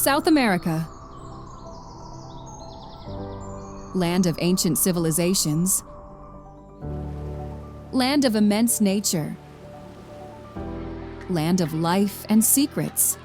South America. Land of ancient civilizations. Land of immense nature. Land of life and secrets.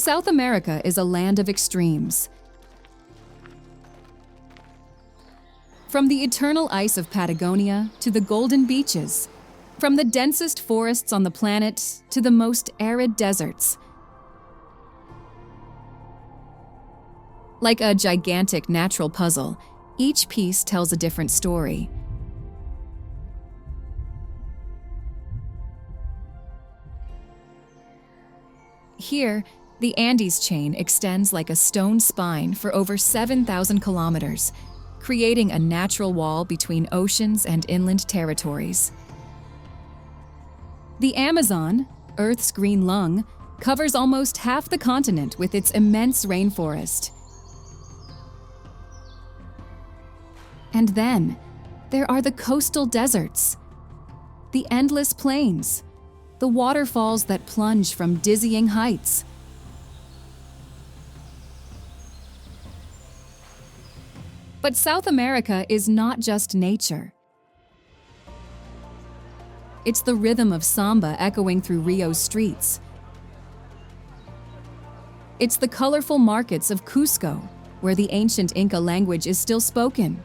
South America is a land of extremes. From the eternal ice of Patagonia to the golden beaches, from the densest forests on the planet to the most arid deserts. Like a gigantic natural puzzle, each piece tells a different story. Here, the Andes chain extends like a stone spine for over 7,000 kilometers, creating a natural wall between oceans and inland territories. The Amazon, Earth's green lung, covers almost half the continent with its immense rainforest. And then, there are the coastal deserts, the endless plains, the waterfalls that plunge from dizzying heights. But South America is not just nature. It's the rhythm of samba echoing through Rio's streets. It's the colorful markets of Cusco, where the ancient Inca language is still spoken.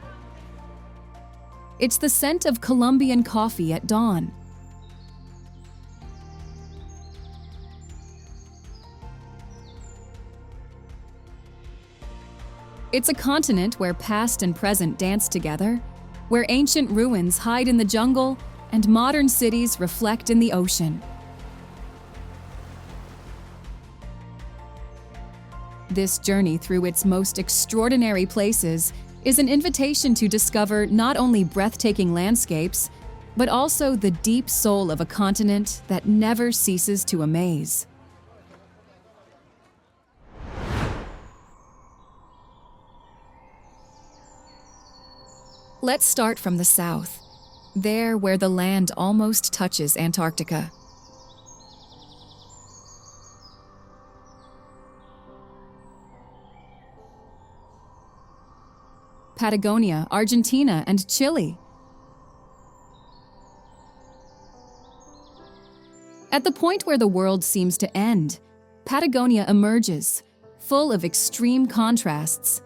It's the scent of Colombian coffee at dawn. It's a continent where past and present dance together, where ancient ruins hide in the jungle and modern cities reflect in the ocean. This journey through its most extraordinary places is an invitation to discover not only breathtaking landscapes, but also the deep soul of a continent that never ceases to amaze. Let's start from the south, there where the land almost touches Antarctica. Patagonia, Argentina, and Chile. At the point where the world seems to end, Patagonia emerges, full of extreme contrasts.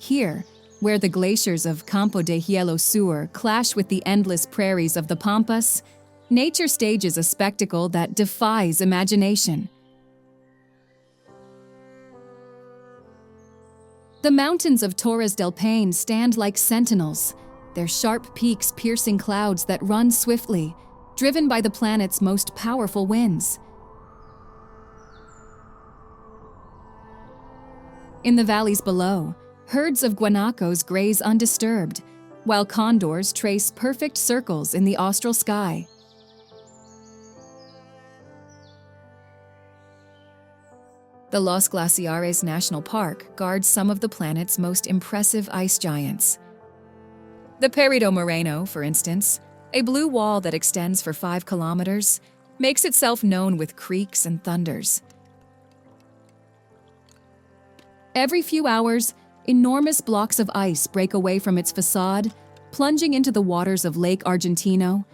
Here, where the glaciers of Campo de Hielo Sur clash with the endless prairies of the Pampas, nature stages a spectacle that defies imagination. The mountains of Torres del Paine stand like sentinels, their sharp peaks piercing clouds that run swiftly, driven by the planet's most powerful winds. In the valleys below, herds of guanacos graze undisturbed, while condors trace perfect circles in the austral sky. The Los Glaciares National Park guards some of the planet's most impressive ice giants. The Perito Moreno, for instance, a blue wall that extends for 5 kilometers, makes itself known with creaks and thunders. Every few hours, enormous blocks of ice break away from its facade, plunging into the waters of Lake Argentino,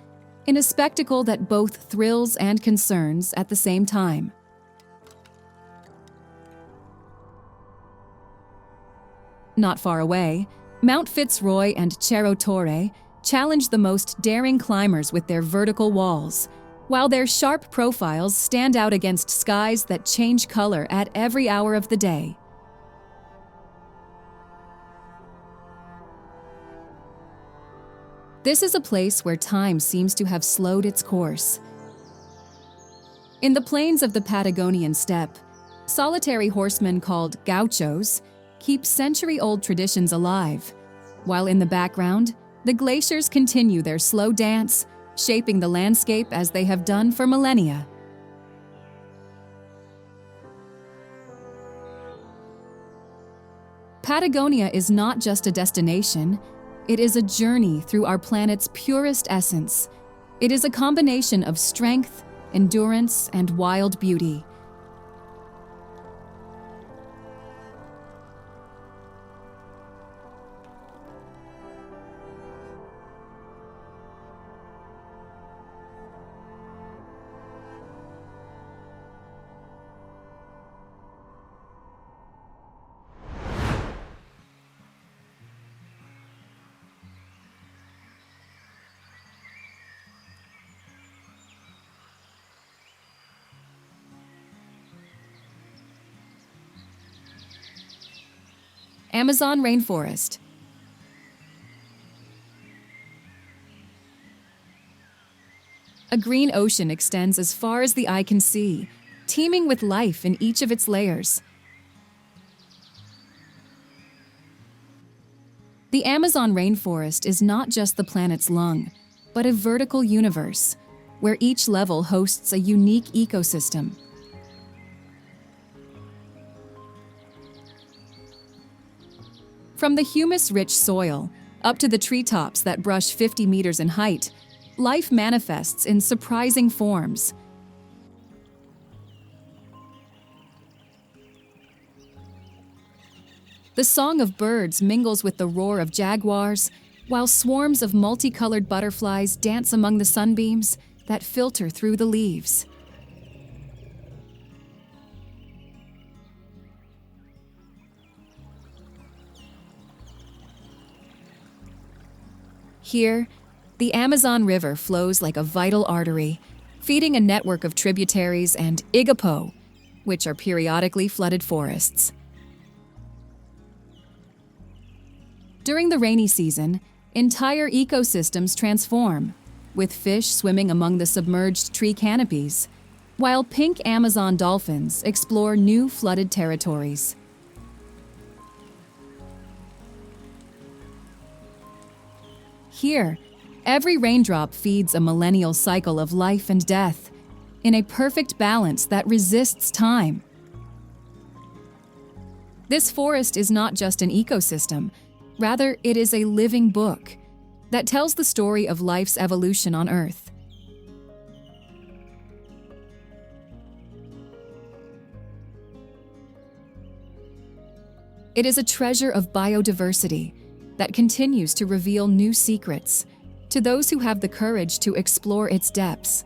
in a spectacle that both thrills and concerns at the same time. Not far away, Mount Fitzroy and Cerro Torre challenge the most daring climbers with their vertical walls, while their sharp profiles stand out against skies that change color at every hour of the day. This is a place where time seems to have slowed its course. In the plains of the Patagonian steppe, solitary horsemen called gauchos keep century-old traditions alive, while in the background, the glaciers continue their slow dance, shaping the landscape as they have done for millennia. Patagonia is not just a destination, it is a journey through our planet's purest essence. It is a combination of strength, endurance, and wild beauty. Amazon Rainforest. A green ocean extends as far as the eye can see, teeming with life in each of its layers. The Amazon rainforest is not just the planet's lung, but a vertical universe, where each level hosts a unique ecosystem. From the humus-rich soil up to the treetops that brush 50 meters in height, life manifests in surprising forms. The song of birds mingles with the roar of jaguars, while swarms of multicolored butterflies dance among the sunbeams that filter through the leaves. Here, the Amazon River flows like a vital artery, feeding a network of tributaries and igapo, which are periodically flooded forests. During the rainy season, entire ecosystems transform, with fish swimming among the submerged tree canopies, while pink Amazon dolphins explore new flooded territories. Here, every raindrop feeds a millennial cycle of life and death, in a perfect balance that resists time. This forest is not just an ecosystem, rather it is a living book that tells the story of life's evolution on Earth. It is a treasure of biodiversity that continues to reveal new secrets to those who have the courage to explore its depths.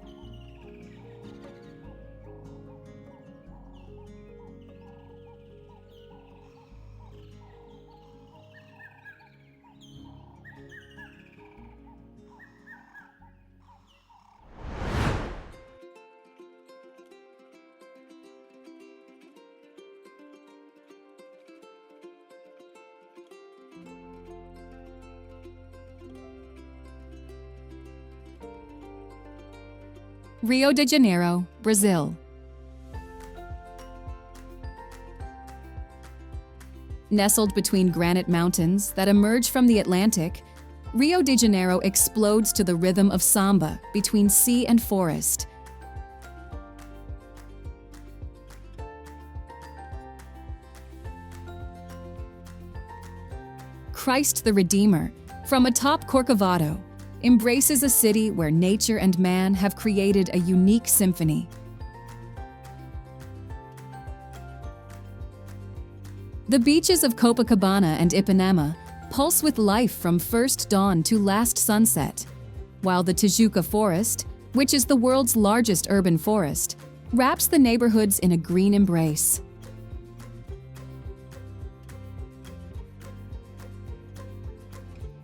Rio de Janeiro, Brazil. Nestled between granite mountains that emerge from the Atlantic, Rio de Janeiro explodes to the rhythm of samba between sea and forest. Christ the Redeemer, from atop Corcovado, embraces a city where nature and man have created a unique symphony. The beaches of Copacabana and Ipanema pulse with life from first dawn to last sunset, while the Tijuca Forest, which is the world's largest urban forest, wraps the neighborhoods in a green embrace.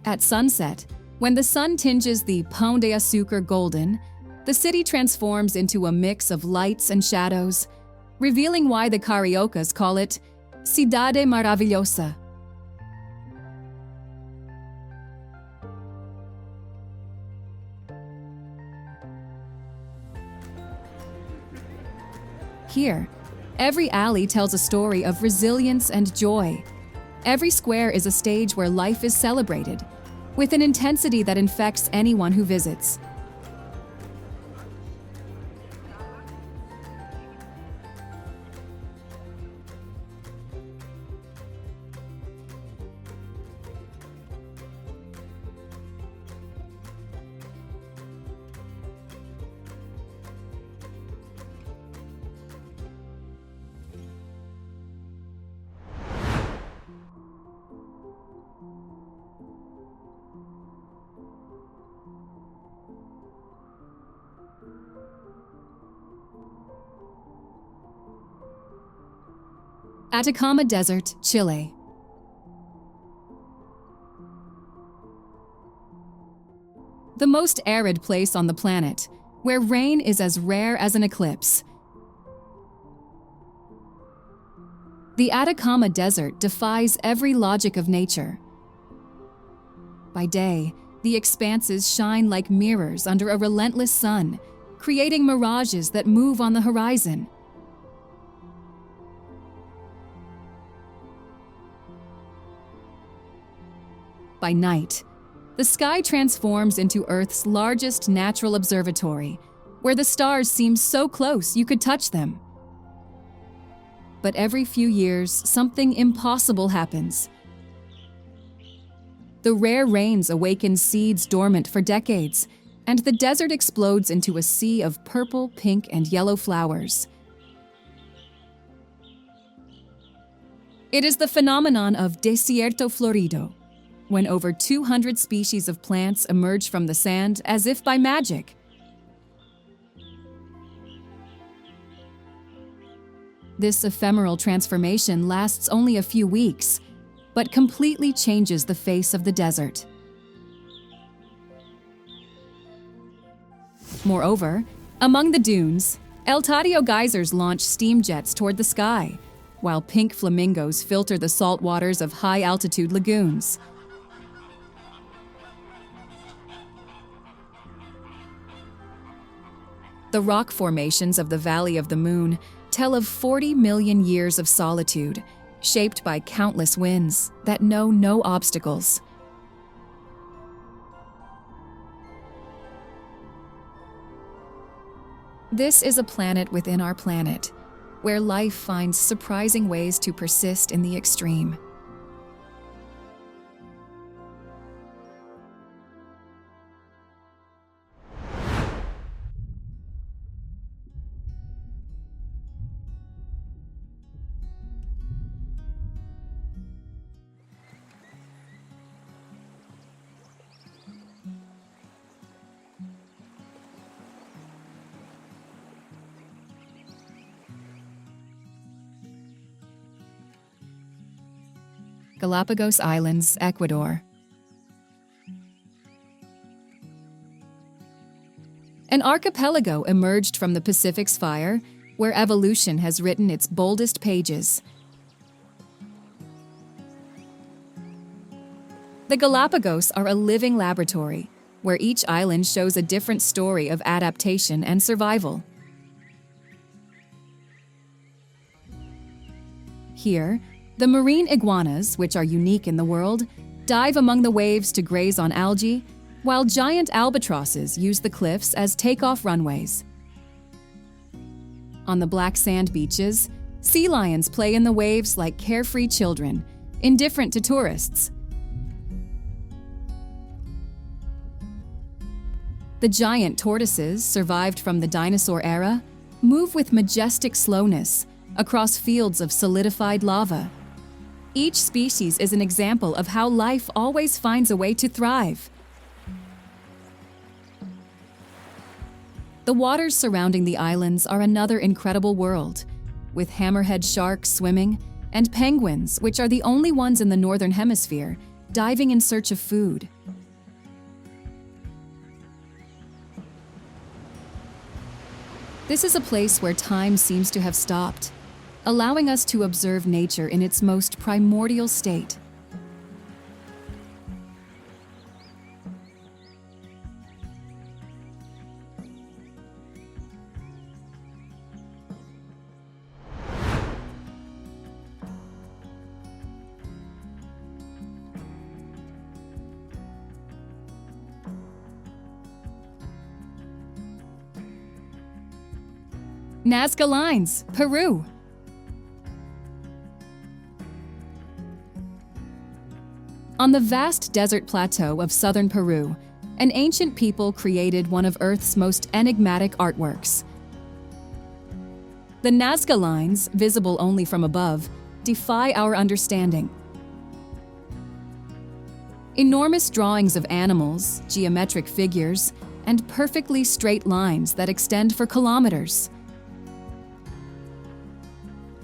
At sunset, when the sun tinges the Pão de Açúcar golden, the city transforms into a mix of lights and shadows, revealing why the Cariocas call it Cidade Maravilhosa. here. Every alley tells a story of resilience and joy. Every square is a stage where life is celebrated, with an intensity that infects anyone who visits. Atacama Desert, Chile. The most arid place on the planet, where rain is as rare as an eclipse. The Atacama Desert defies every logic of nature. By day, the expanses shine like mirrors under a relentless sun, creating mirages that move on the horizon. By night, the sky transforms into Earth's largest natural observatory, where the stars seem so close you could touch them. But every few years, something impossible happens. The rare rains awaken seeds dormant for decades, and the desert explodes into a sea of purple, pink, and yellow flowers. It is the phenomenon of desierto florido, when over 200 species of plants emerge from the sand as if by magic. This ephemeral transformation lasts only a few weeks, but completely changes the face of the desert. Moreover, among the dunes, El Tadio geysers launch steam jets toward the sky, while pink flamingos filter the salt waters of high-altitude lagoons. The rock formations of the Valley of the Moon tell of 40 million years of solitude, shaped by countless winds that know no obstacles. This is a planet within our planet, where life finds surprising ways to persist in the extreme. Galapagos Islands, Ecuador. An archipelago emerged from the Pacific's fire, where evolution has written its boldest pages. The Galapagos are a living laboratory, where each island shows a different story of adaptation and survival. Here, the marine iguanas, which are unique in the world, dive among the waves to graze on algae, while giant albatrosses use the cliffs as takeoff runways. On the black sand beaches, sea lions play in the waves like carefree children, indifferent to tourists. The giant tortoises, survived from the dinosaur era, move with majestic slowness across fields of solidified lava. Each species is an example of how life always finds a way to thrive. The waters surrounding the islands are another incredible world, with hammerhead sharks swimming and penguins, which are the only ones in the northern hemisphere, diving in search of food. This is a place where time seems to have stopped, allowing us to observe nature in its most primordial state. Nazca Lines, Peru. On the vast desert plateau of southern Peru, an ancient people created one of Earth's most enigmatic artworks. The Nazca Lines, visible only from above, defy our understanding. Enormous drawings of animals, geometric figures, and perfectly straight lines that extend for kilometers.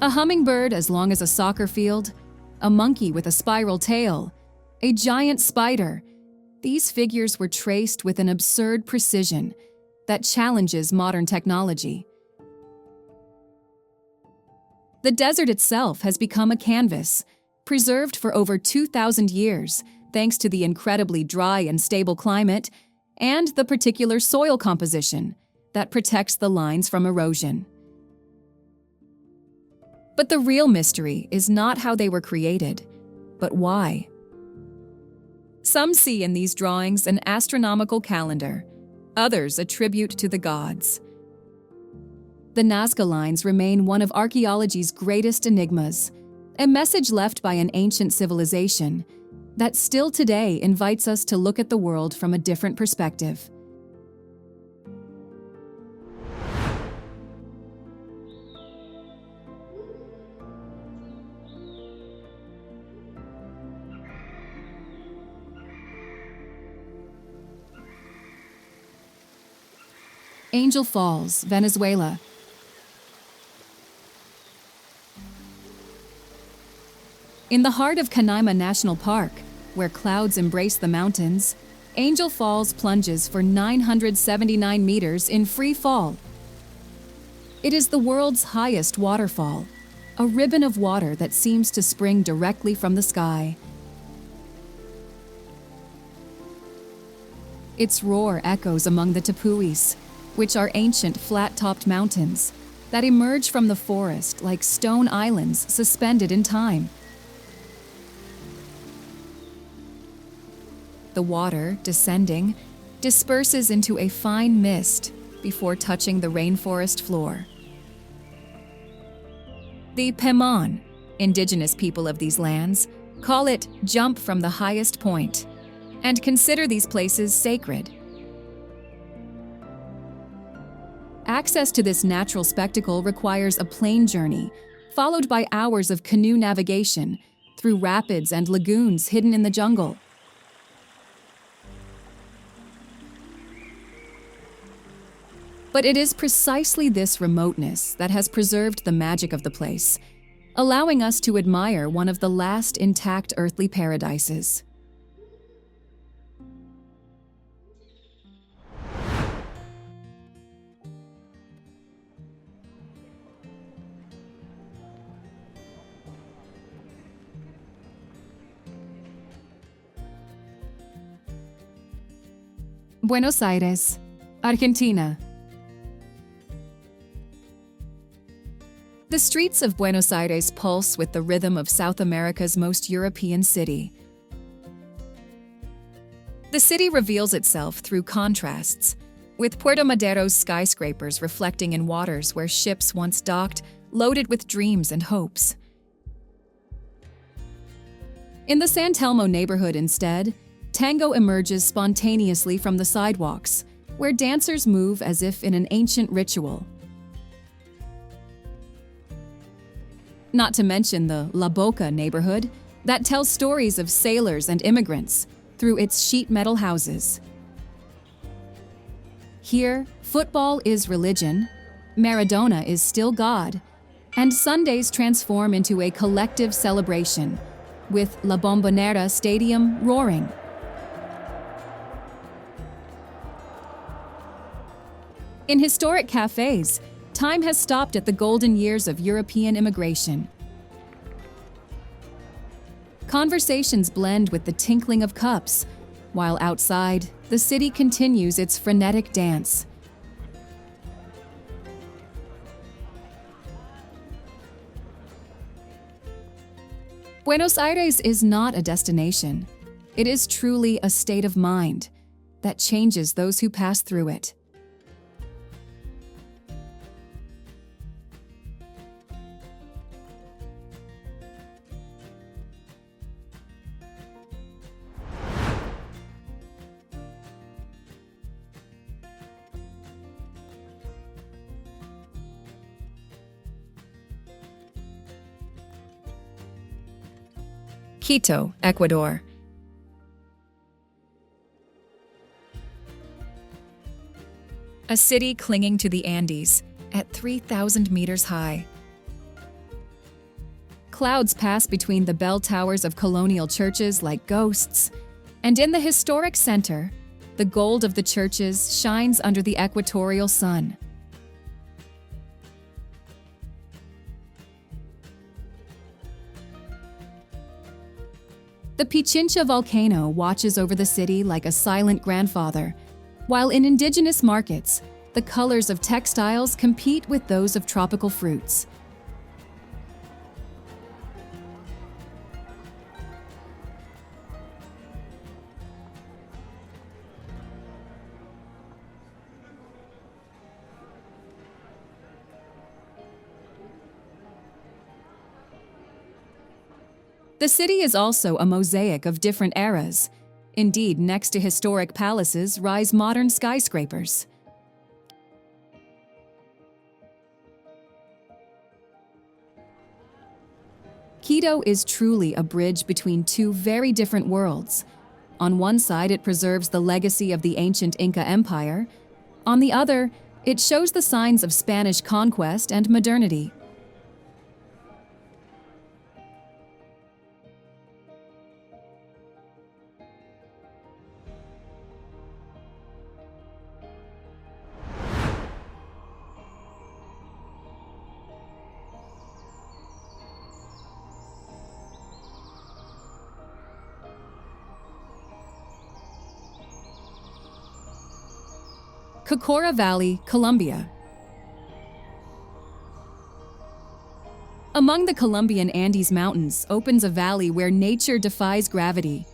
A hummingbird as long as a soccer field, a monkey with a spiral tail, a giant spider. These figures were traced with an absurd precision that challenges modern technology. The desert itself has become a canvas, preserved for over 2,000 years thanks to the incredibly dry and stable climate and the particular soil composition that protects the lines from erosion. But the real mystery is not how they were created, but why. Some see in these drawings an astronomical calendar, others a tribute to the gods. The Nazca Lines remain one of archaeology's greatest enigmas, a message left by an ancient civilization that still today invites us to look at the world from a different perspective. Angel Falls, Venezuela. In the heart of Canaima National Park, where clouds embrace the mountains, Angel Falls plunges for 979 meters in free fall. It is the world's highest waterfall, a ribbon of water that seems to spring directly from the sky. Its roar echoes among the tepuis, which are ancient flat-topped mountains that emerge from the forest like stone islands suspended in time. The water, descending, disperses into a fine mist before touching the rainforest floor. The Pemon, indigenous people of these lands, call it jump from the highest point and consider these places sacred. Access to this natural spectacle requires a plane journey, followed by hours of canoe navigation through rapids and lagoons hidden in the jungle. But it is precisely this remoteness that has preserved the magic of the place, allowing us to admire one of the last intact earthly paradises. Buenos Aires, Argentina. The streets of Buenos Aires pulse with the rhythm of South America's most European city. The city reveals itself through contrasts, with Puerto Madero's skyscrapers reflecting in waters where ships once docked, loaded with dreams and hopes. In the San Telmo neighborhood instead, tango emerges spontaneously from the sidewalks, where dancers move as if in an ancient ritual. Not to mention the La Boca neighborhood that tells stories of sailors and immigrants through its sheet metal houses. Here, football is religion, Maradona is still God, and Sundays transform into a collective celebration, with La Bombonera Stadium roaring. In historic cafes, time has stopped at the golden years of European immigration. Conversations blend with the tinkling of cups, while outside, the city continues its frenetic dance. Buenos Aires is not a destination. It is truly a state of mind that changes those who pass through it. Quito, Ecuador. A city clinging to the Andes at 3,000 meters high. Clouds pass between the bell towers of colonial churches like ghosts, and in the historic center, the gold of the churches shines under the equatorial sun. The Pichincha volcano watches over the city like a silent grandfather, while in indigenous markets, the colors of textiles compete with those of tropical fruits. The city is also a mosaic of different eras. Indeed, next to historic palaces rise modern skyscrapers. Quito is truly a bridge between two very different worlds. On one side, it preserves the legacy of the ancient Inca Empire. On the other, it shows the signs of Spanish conquest and modernity. Cocora Valley, Colombia. Among the Colombian Andes Mountains opens a valley where nature defies gravity.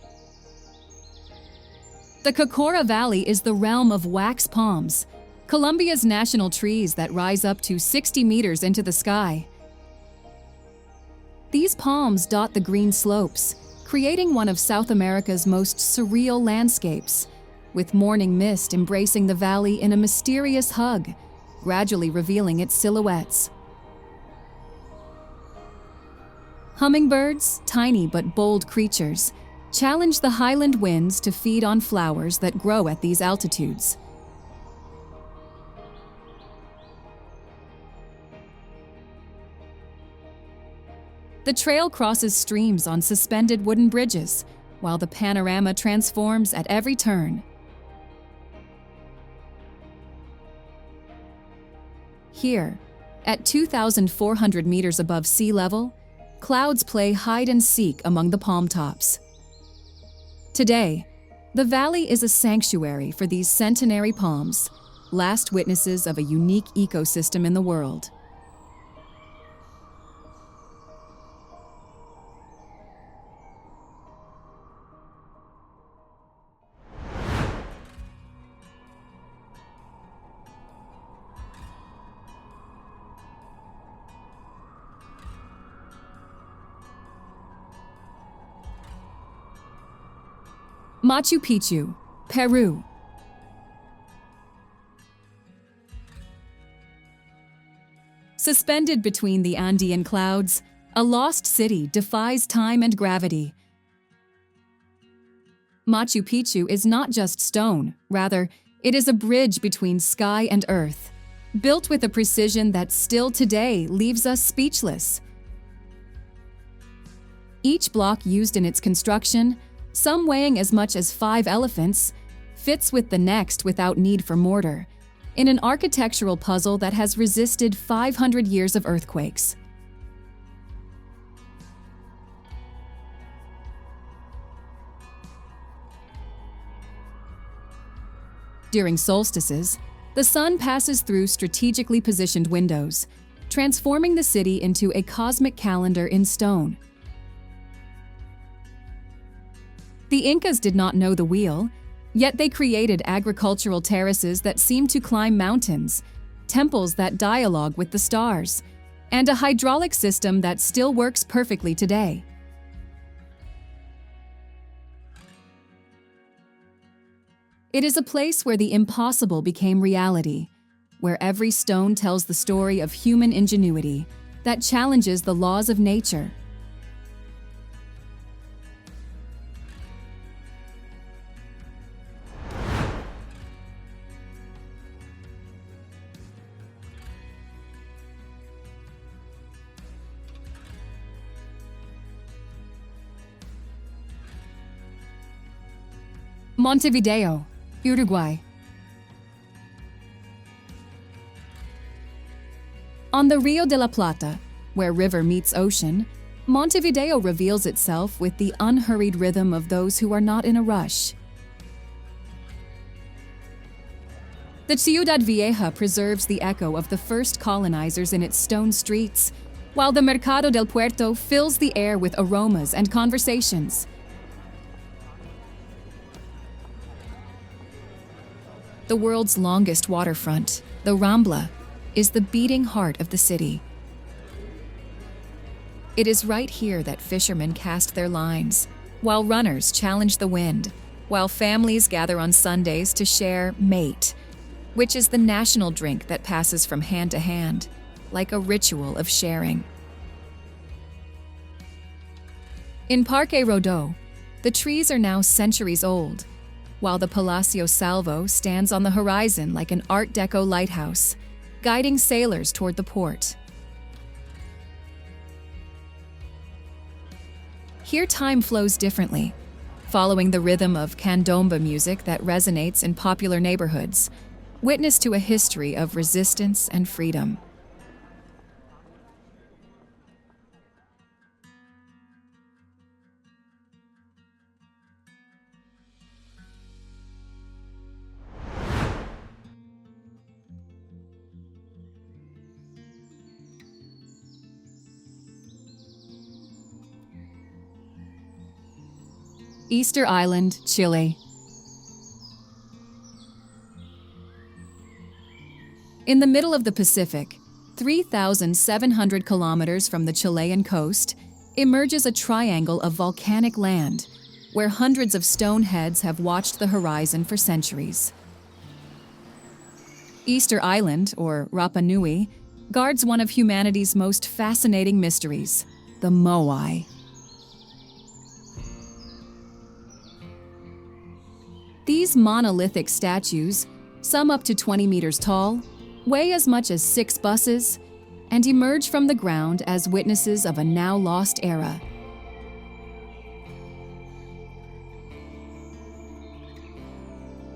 The Cocora Valley is the realm of wax palms, Colombia's national trees that rise up to 60 meters into the sky. These palms dot the green slopes, creating one of South America's most surreal landscapes, with morning mist embracing the valley in a mysterious hug, gradually revealing its silhouettes. Hummingbirds, tiny but bold creatures, challenge the highland winds to feed on flowers that grow at these altitudes. The trail crosses streams on suspended wooden bridges, while the panorama transforms at every turn. Here, at 2,400 meters above sea level, clouds play hide and seek among the palm tops. Today, the valley is a sanctuary for these centenary palms, last witnesses of a unique ecosystem in the world. Machu Picchu, Peru. Suspended between the Andean clouds, a lost city defies time and gravity. Machu Picchu is not just stone, rather, it is a bridge between sky and earth, built with a precision that still today leaves us speechless. Each block used in its construction, some weighing as much as 5 elephants, fits with the next without need for mortar, in an architectural puzzle that has resisted 500 years of earthquakes. During solstices, the sun passes through strategically positioned windows, transforming the city into a cosmic calendar in stone. The Incas did not know the wheel, yet they created agricultural terraces that seem to climb mountains, temples that dialogue with the stars, and a hydraulic system that still works perfectly today. It is a place where the impossible became reality, where every stone tells the story of human ingenuity that challenges the laws of nature. Montevideo, Uruguay. On the Rio de la Plata, where river meets ocean, Montevideo reveals itself with the unhurried rhythm of those who are not in a rush. The Ciudad Vieja preserves the echo of the first colonizers in its stone streets, while the Mercado del Puerto fills the air with aromas and conversations. The world's longest waterfront, the Rambla, is the beating heart of the city. It is right here that fishermen cast their lines, while runners challenge the wind, while families gather on Sundays to share mate, which is the national drink that passes from hand to hand, like a ritual of sharing. In Parque Rodó, the trees are now centuries old, while the Palacio Salvo stands on the horizon like an Art Deco lighthouse, guiding sailors toward the port. Here time flows differently, following the rhythm of candomba music that resonates in popular neighborhoods, witness to a history of resistance and freedom. Easter Island, Chile. In the middle of the Pacific, 3,700 kilometers from the Chilean coast, emerges a triangle of volcanic land, where hundreds of stone heads have watched the horizon for centuries. Easter Island, or Rapa Nui, guards one of humanity's most fascinating mysteries, the Moai. These monolithic statues, some up to 20 meters tall, weigh as much as 6 buses, and emerge from the ground as witnesses of a now lost era.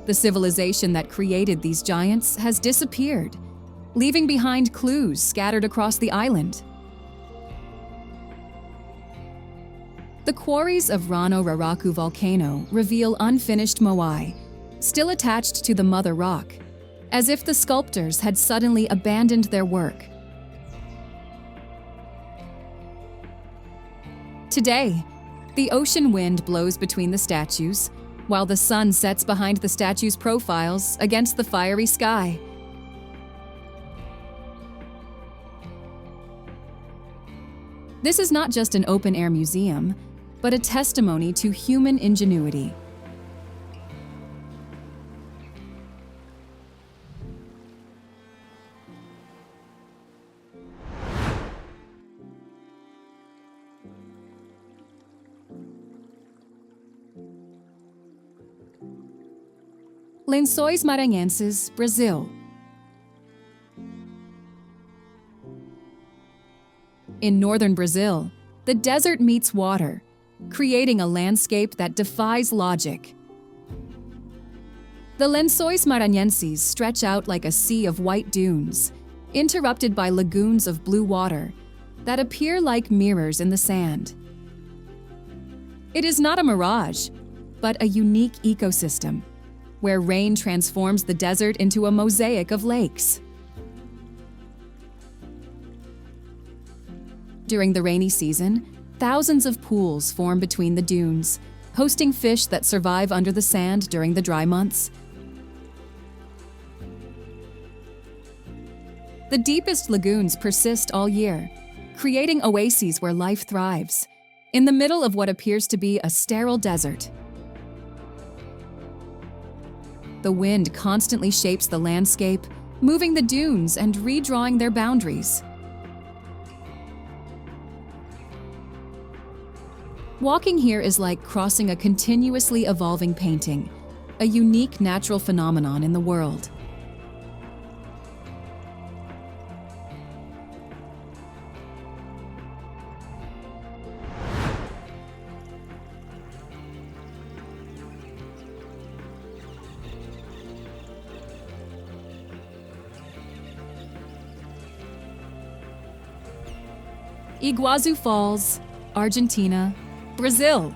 The civilization that created these giants has disappeared, leaving behind clues scattered across the island. The quarries of Rano Raraku volcano reveal unfinished moai, still attached to the mother rock, as if the sculptors had suddenly abandoned their work. Today, the ocean wind blows between the statues, while the sun sets behind the statues' profiles against the fiery sky. This is not just an open-air museum, but a testimony to human ingenuity. Lençóis Maranhenses, Brazil. In northern Brazil, the desert meets water, creating a landscape that defies logic. The Lençóis Maranhenses stretch out like a sea of white dunes, interrupted by lagoons of blue water that appear like mirrors in the sand. It is not a mirage, but a unique ecosystem, where rain transforms the desert into a mosaic of lakes. During the rainy season, thousands of pools form between the dunes, hosting fish that survive under the sand during the dry months. The deepest lagoons persist all year, creating oases where life thrives, in the middle of what appears to be a sterile desert. The wind constantly shapes the landscape, moving the dunes and redrawing their boundaries. Walking here is like crossing a continuously evolving painting, a unique natural phenomenon in the world. Iguazu Falls, Argentina, Brazil.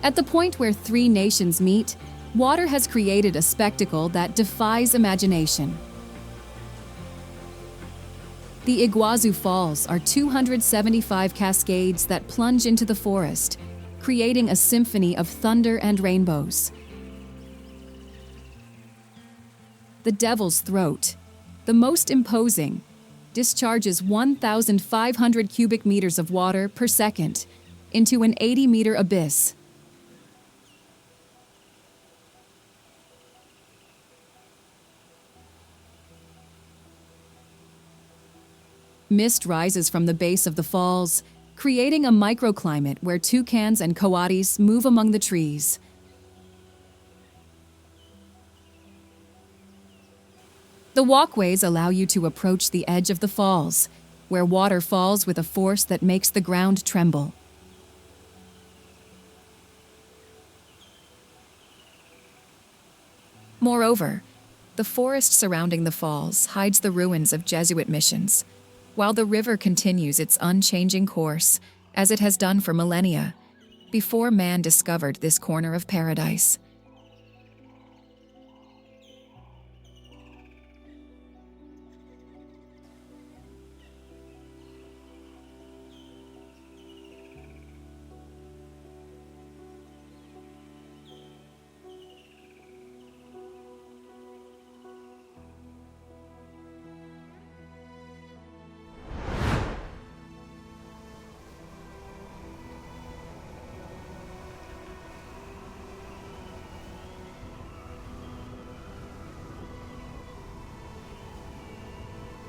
At the point where three nations meet, water has created a spectacle that defies imagination. The Iguazu Falls are 275 cascades that plunge into the forest, creating a symphony of thunder and rainbows. The Devil's Throat, the most imposing, discharges 1,500 cubic meters of water per second into an 80-meter abyss. Mist rises from the base of the falls, creating a microclimate where toucans and coatis move among the trees. The walkways allow you to approach the edge of the falls, where water falls with a force that makes the ground tremble. Moreover, the forest surrounding the falls hides the ruins of Jesuit missions, while the river continues its unchanging course, as it has done for millennia, before man discovered this corner of paradise.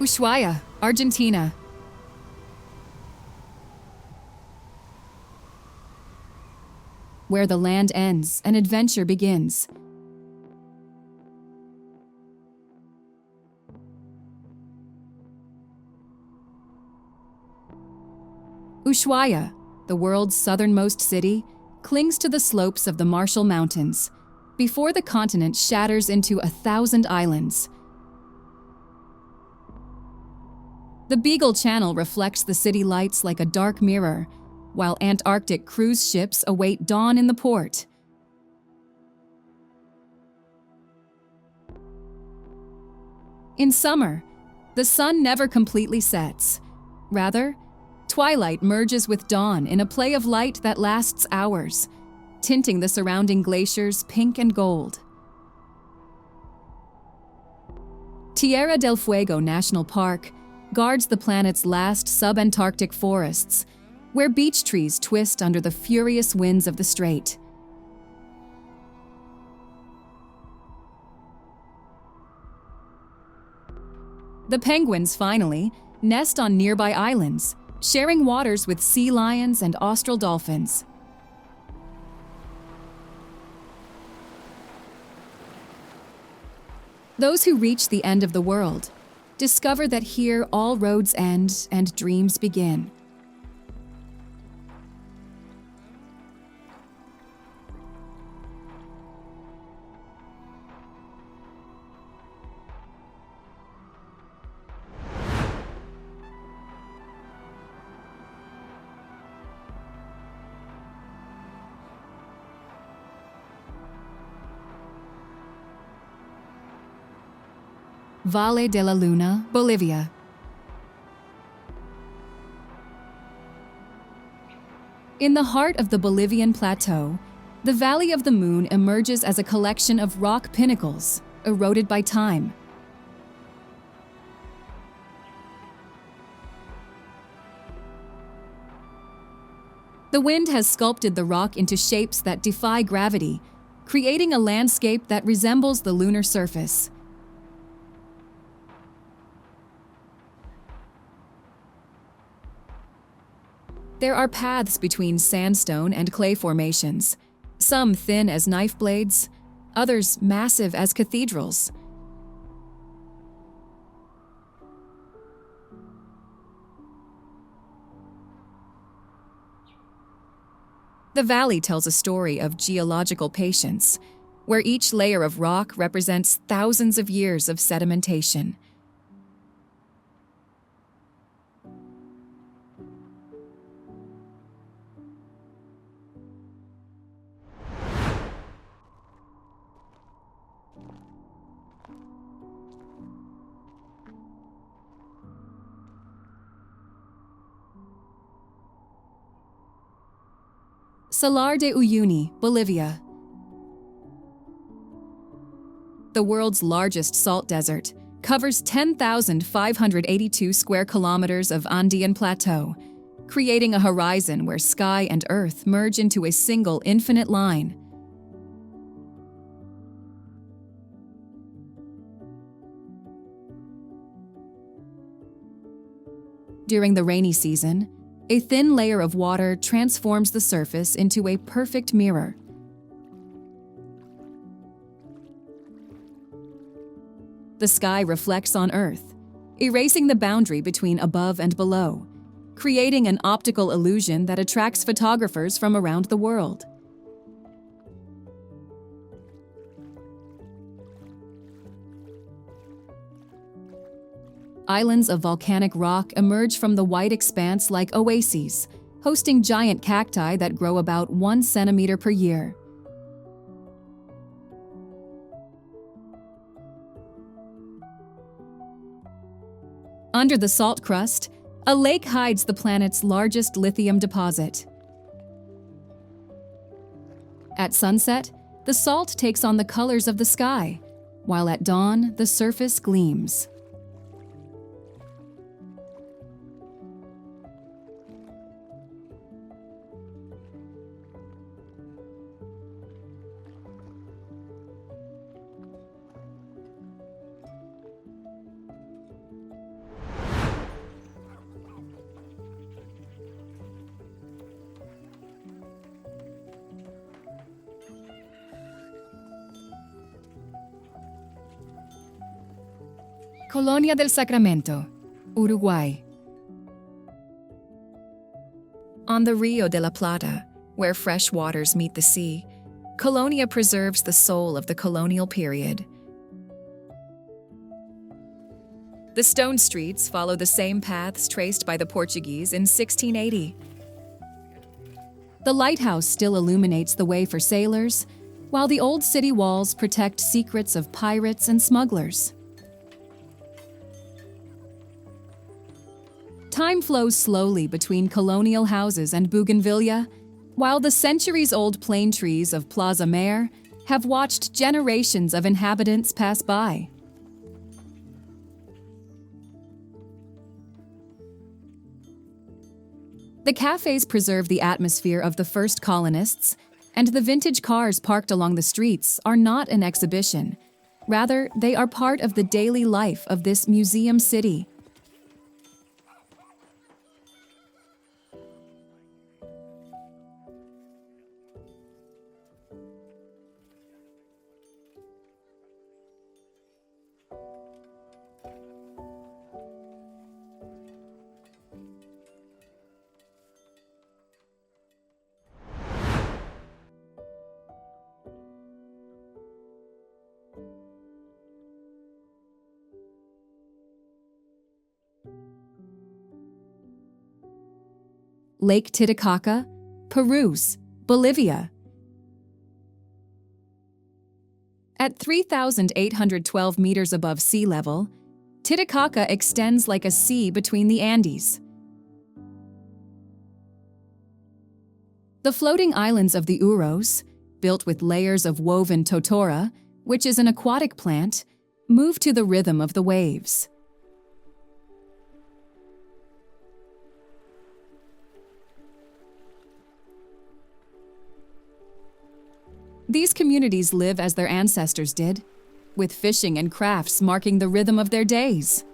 Ushuaia, Argentina. Where the land ends and adventure begins. Ushuaia, the world's southernmost city, clings to the slopes of the Marshall Mountains, before the continent shatters into 1,000 islands. The Beagle Channel reflects the city lights like a dark mirror, while Antarctic cruise ships await dawn in the port. In summer, the sun never completely sets. Rather, twilight merges with dawn in a play of light that lasts hours, tinting the surrounding glaciers pink and gold. Tierra del Fuego National Park guards the planet's last subantarctic forests, where beech trees twist under the furious winds of the strait. The penguins, finally, nest on nearby islands, sharing waters with sea lions and austral dolphins. Those who reach the end of the world discover that here all roads end and dreams begin. Valle de la Luna, Bolivia. In the heart of the Bolivian plateau, the Valley of the Moon emerges as a collection of rock pinnacles, eroded by time. The wind has sculpted the rock into shapes that defy gravity, creating a landscape that resembles the lunar surface. There are paths between sandstone and clay formations, some thin as knife blades, others massive as cathedrals. The valley tells a story of geological patience, where each layer of rock represents thousands of years of sedimentation. Salar de Uyuni, Bolivia. The world's largest salt desert covers 10,582 square kilometers of Andean plateau, creating a horizon where sky and earth merge into a single infinite line. During the rainy season, a thin layer of water transforms the surface into a perfect mirror. The sky reflects on Earth, erasing the boundary between above and below, creating an optical illusion that attracts photographers from around the world. Islands of volcanic rock emerge from the white expanse like oases, hosting giant cacti that grow about 1 centimeter per year. Under the salt crust, a lake hides the planet's largest lithium deposit. At sunset, the salt takes on the colors of the sky, while at dawn, the surface gleams. Colonia del Sacramento, Uruguay. On the Rio de la Plata, where fresh waters meet the sea, Colonia preserves the soul of the colonial period. The stone streets follow the same paths traced by the Portuguese in 1680. The lighthouse still illuminates the way for sailors, while the old city walls protect secrets of pirates and smugglers. Time flows slowly between colonial houses and bougainvillea, while the centuries-old plane trees of Plaza Mayor have watched generations of inhabitants pass by. The cafes preserve the atmosphere of the first colonists, and the vintage cars parked along the streets are not an exhibition. Rather, they are part of the daily life of this museum city. Lake Titicaca, Peru, Bolivia. At 3,812 meters above sea level, Titicaca extends like a sea between the Andes. The floating islands of the Uros, built with layers of woven totora, which is an aquatic plant, move to the rhythm of the waves. These communities live as their ancestors did, with fishing and crafts marking the rhythm of their days.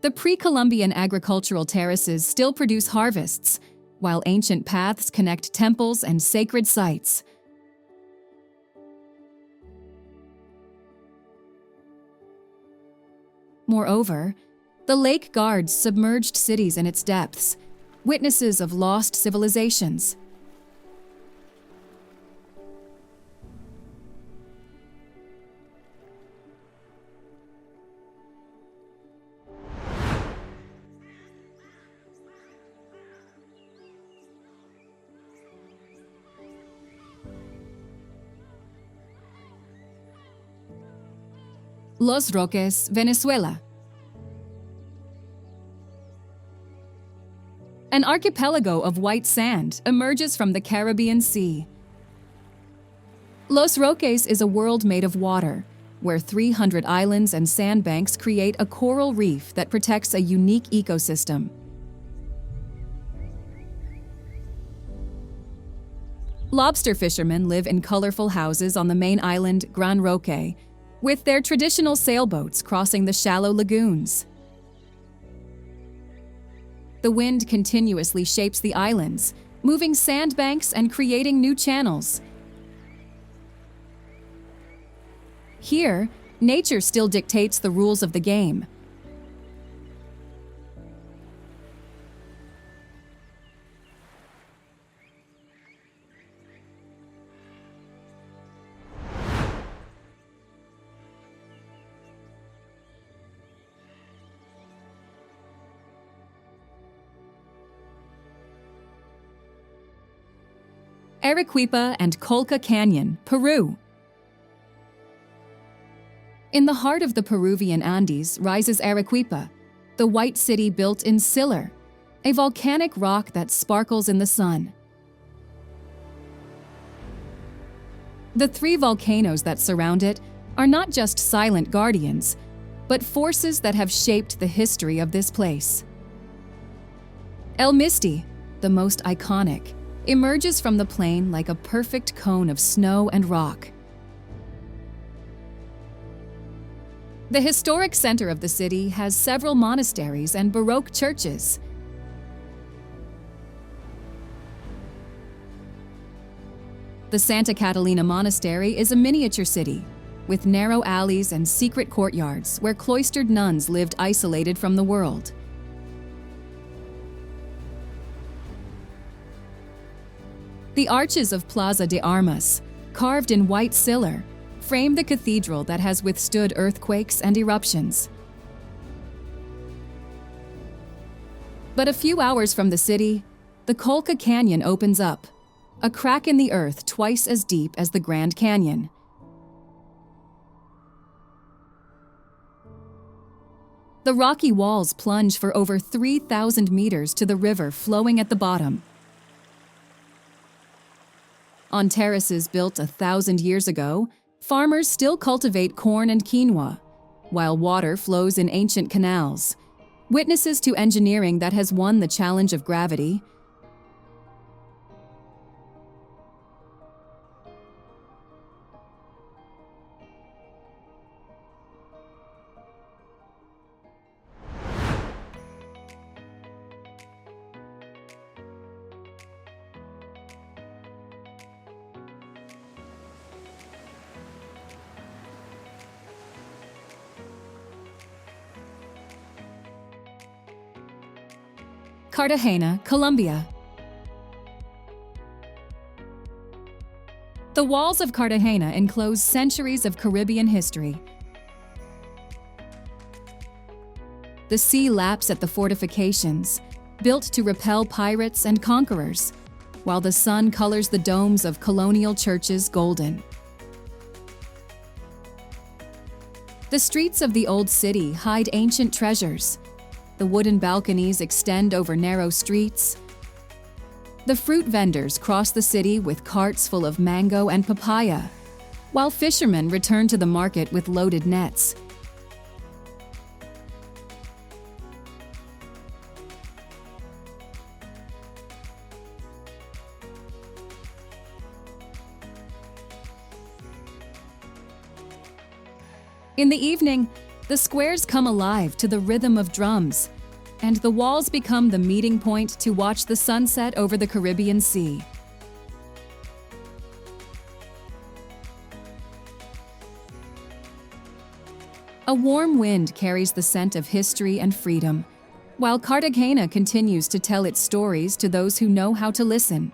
The pre-Columbian agricultural terraces still produce harvests, while ancient paths connect temples and sacred sites. Moreover, the lake guards submerged cities in its depths, witnesses of lost civilizations. Los Roques, Venezuela. An archipelago of white sand emerges from the Caribbean Sea. Los Roques is a world made of water, where 300 islands and sandbanks create a coral reef that protects a unique ecosystem. Lobster fishermen live in colorful houses on the main island, Gran Roque, with their traditional sailboats crossing the shallow lagoons. The wind continuously shapes the islands, moving sandbanks and creating new channels. Here, nature still dictates the rules of the game. Arequipa and Colca Canyon, Peru. In the heart of the Peruvian Andes rises Arequipa, the white city built in Salar, a volcanic rock that sparkles in the sun. The 3 volcanoes that surround it are not just silent guardians, but forces that have shaped the history of this place. El Misti, the most iconic, emerges from the plain like a perfect cone of snow and rock. The historic center of the city has several monasteries and Baroque churches. The Santa Catalina Monastery is a miniature city, with narrow alleys and secret courtyards where cloistered nuns lived isolated from the world. The arches of Plaza de Armas, carved in white Salar, frame the cathedral that has withstood earthquakes and eruptions. But a few hours from the city, the Colca Canyon opens up, a crack in the earth twice as deep as the Grand Canyon. The rocky walls plunge for over 3,000 meters to the river flowing at the bottom. On terraces built 1,000 years ago, farmers still cultivate corn and quinoa, while water flows in ancient canals, witnesses to engineering that has won the challenge of gravity. Cartagena, Colombia. The walls of Cartagena enclose centuries of Caribbean history. The sea laps at the fortifications, built to repel pirates and conquerors, while the sun colors the domes of colonial churches golden. The streets of the old city hide ancient treasures. The wooden balconies extend over narrow streets. The fruit vendors cross the city with carts full of mango and papaya, while fishermen return to the market with loaded nets. In the evening, the squares come alive to the rhythm of drums, and the walls become the meeting point to watch the sunset over the Caribbean Sea. A warm wind carries the scent of history and freedom, while Cartagena continues to tell its stories to those who know how to listen.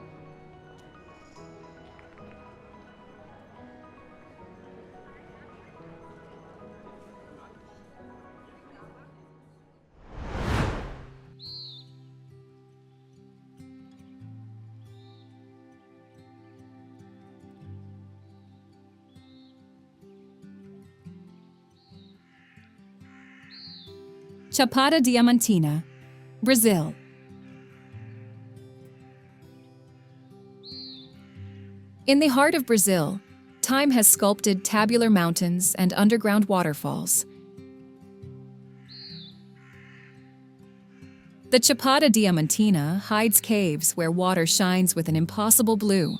Chapada Diamantina, Brazil. In the heart of Brazil, time has sculpted tabular mountains and underground waterfalls. The Chapada Diamantina hides caves where water shines with an impossible blue.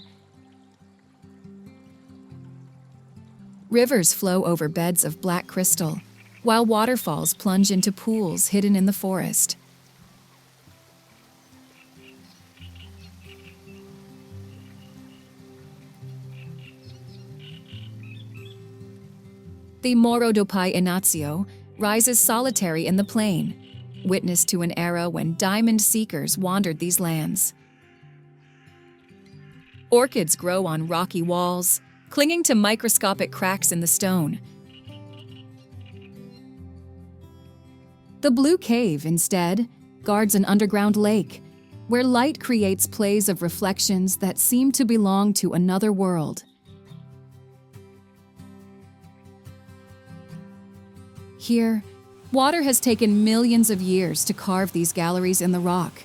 Rivers flow over beds of black crystal, while waterfalls plunge into pools hidden in the forest. The Morro do Pai Inácio rises solitary in the plain, witness to an era when diamond seekers wandered these lands. Orchids grow on rocky walls, clinging to microscopic cracks in the stone. The Blue Cave, instead, guards an underground lake, where light creates plays of reflections that seem to belong to another world. Here, water has taken millions of years to carve these galleries in the rock.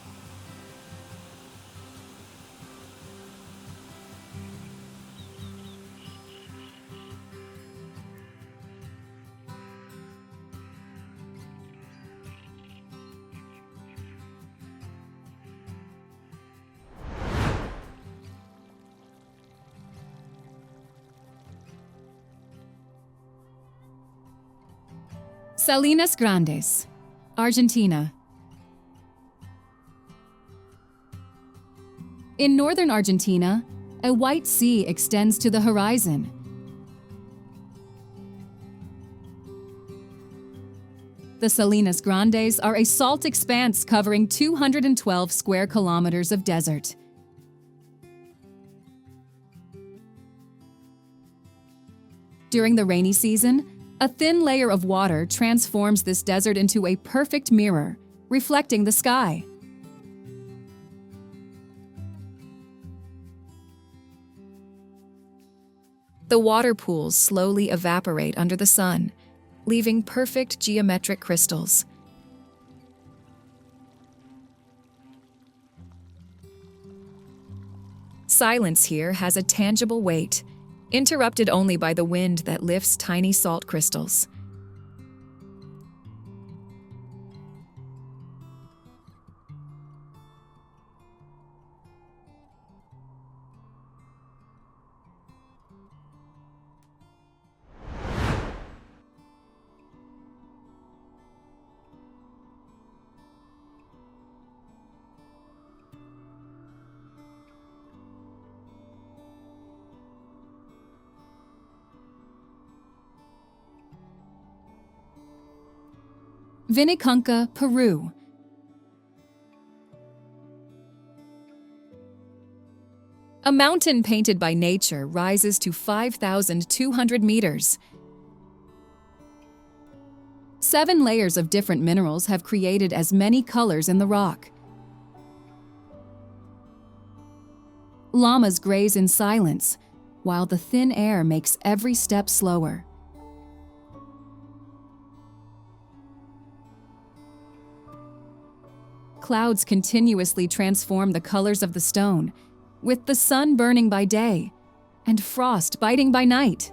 Salinas Grandes, Argentina. In northern Argentina, a white sea extends to the horizon. The Salinas Grandes are a salt expanse covering 212 square kilometers of desert. During the rainy season, a thin layer of water transforms this desert into a perfect mirror, reflecting the sky. The water pools slowly evaporate under the sun, leaving perfect geometric crystals. Silence here has a tangible weight, interrupted only by the wind that lifts tiny salt crystals. Vinicunca, Peru. A mountain painted by nature rises to 5,200 meters. 7 layers of different minerals have created as many colors in the rock. Llamas graze in silence, while the thin air makes every step slower. Clouds continuously transform the colors of the stone, with the sun burning by day and frost biting by night.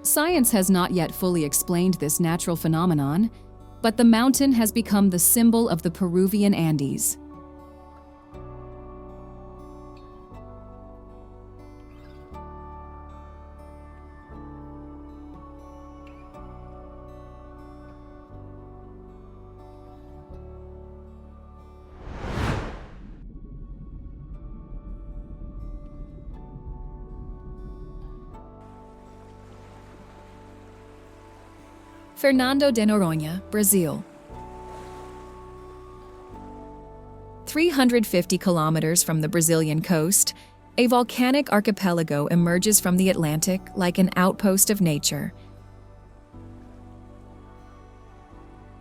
Science has not yet fully explained this natural phenomenon, but the mountain has become the symbol of the Peruvian Andes. Fernando de Noronha, Brazil. 350 kilometers from the Brazilian coast, a volcanic archipelago emerges from the Atlantic like an outpost of nature.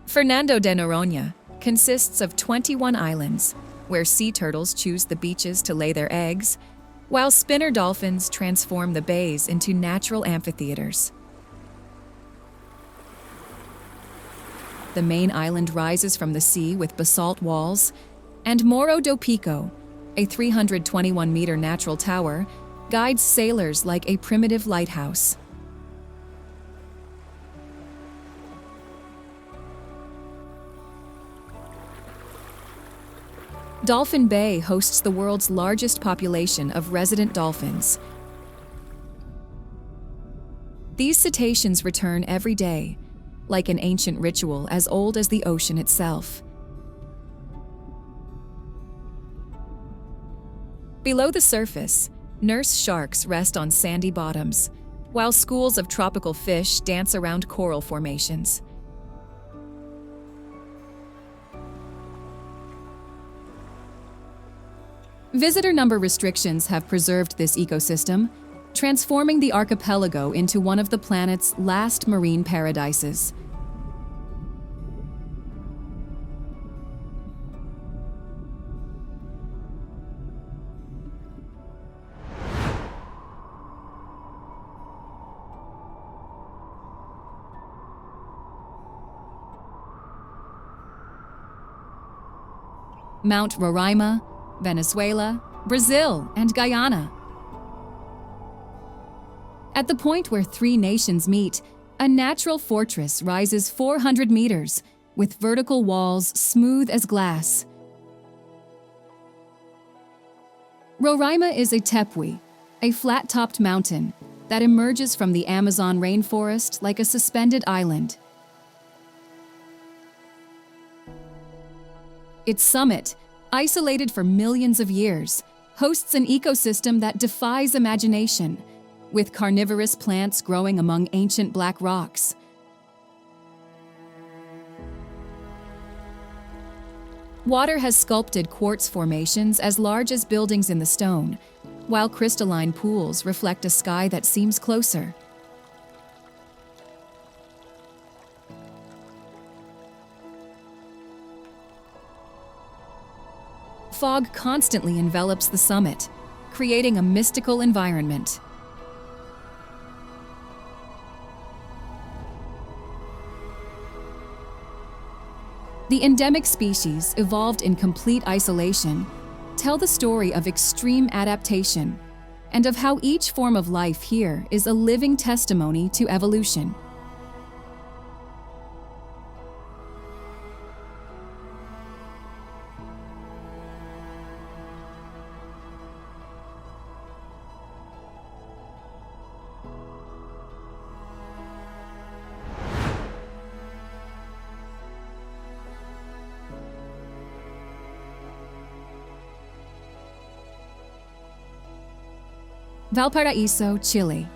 Fernando de Noronha consists of 21 islands, where sea turtles choose the beaches to lay their eggs, while spinner dolphins transform the bays into natural amphitheaters. the main island rises from the sea with basalt walls, and Morro do Pico, a 321-meter natural tower, guides sailors like a primitive lighthouse. Dolphin Bay hosts the world's largest population of resident dolphins. These cetaceans return every day, like an ancient ritual as old as the ocean itself. Below the surface, nurse sharks rest on sandy bottoms, while schools of tropical fish dance around coral formations. Visitor number restrictions have preserved this ecosystem, transforming the archipelago into one of the planet's last marine paradises. Mount Roraima, Venezuela, Brazil, and Guyana. At the point where three nations meet, a natural fortress rises 400 meters, with vertical walls smooth as glass. Roraima is a tepui, a flat-topped mountain that emerges from the Amazon rainforest like a suspended island. Its summit, isolated for millions of years, hosts an ecosystem that defies imagination, with carnivorous plants growing among ancient black rocks. Water has sculpted quartz formations as large as buildings in the stone, while crystalline pools reflect a sky that seems closer. Fog constantly envelops the summit, creating a mystical environment. The endemic species, evolved in complete isolation, tell the story of extreme adaptation and of how each form of life here is a living testimony to evolution. Valparaíso, Chile.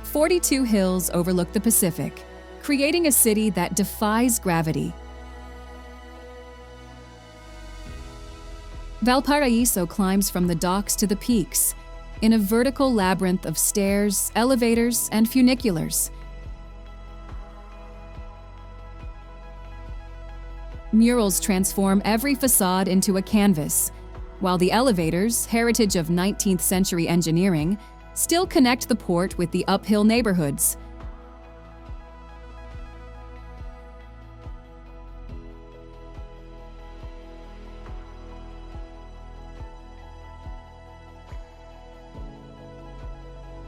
"42 hills overlook the Pacific, creating a city that defies gravity." Valparaíso climbs from the docks to the peaks, in a vertical labyrinth of stairs, elevators, and funiculars. Murals transform every facade into a canvas, while the elevators, heritage of 19th century engineering, still connect the port with the uphill neighborhoods.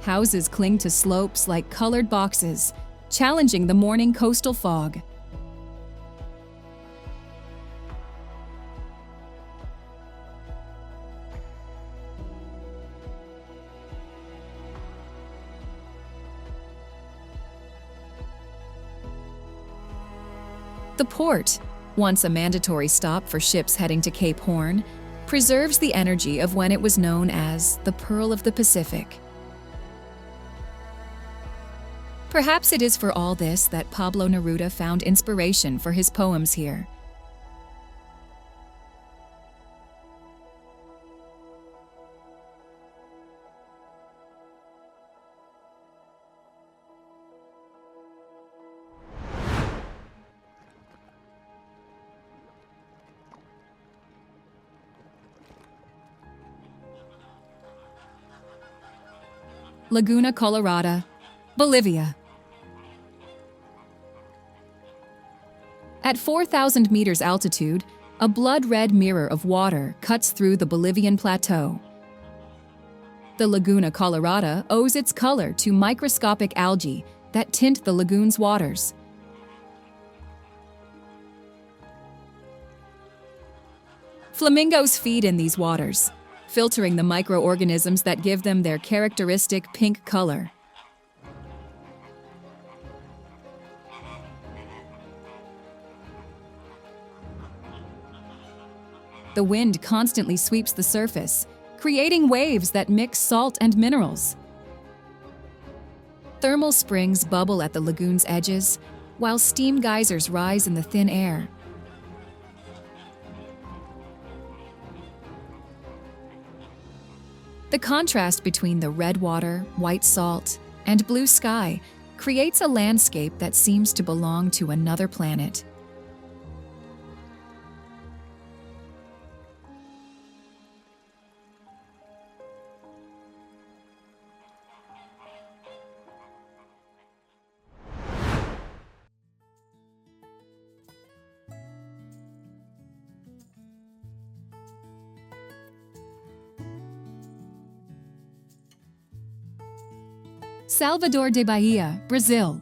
Houses cling to slopes like colored boxes, challenging the morning coastal fog. The port, once a mandatory stop for ships heading to Cape Horn, preserves the energy of when it was known as the Pearl of the Pacific. Perhaps it is for all this that Pablo Neruda found inspiration for his poems here. Laguna Colorada, Bolivia. At 4,000 meters altitude, a blood-red mirror of water cuts through the Bolivian plateau. The Laguna Colorada owes its color to microscopic algae that tint the lagoon's waters. Flamingos feed in these waters, filtering the microorganisms that give them their characteristic pink color. The wind constantly sweeps the surface, creating waves that mix salt and minerals. Thermal springs bubble at the lagoon's edges, while steam geysers rise in the thin air. The contrast between the red water, white salt, and blue sky creates a landscape that seems to belong to another planet. Salvador de Bahia, Brazil.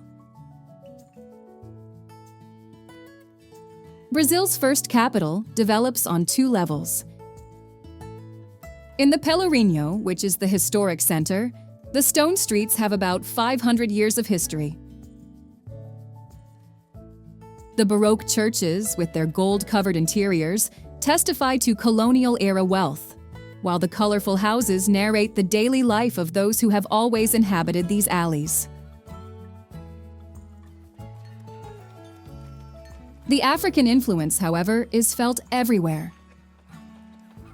Brazil's first capital develops on two levels. In the Pelourinho, which is the historic center, the stone streets have about 500 years of history. The Baroque churches, with their gold-covered interiors, testify to colonial-era wealth, while the colorful houses narrate the daily life of those who have always inhabited these alleys. The African influence, however, is felt everywhere.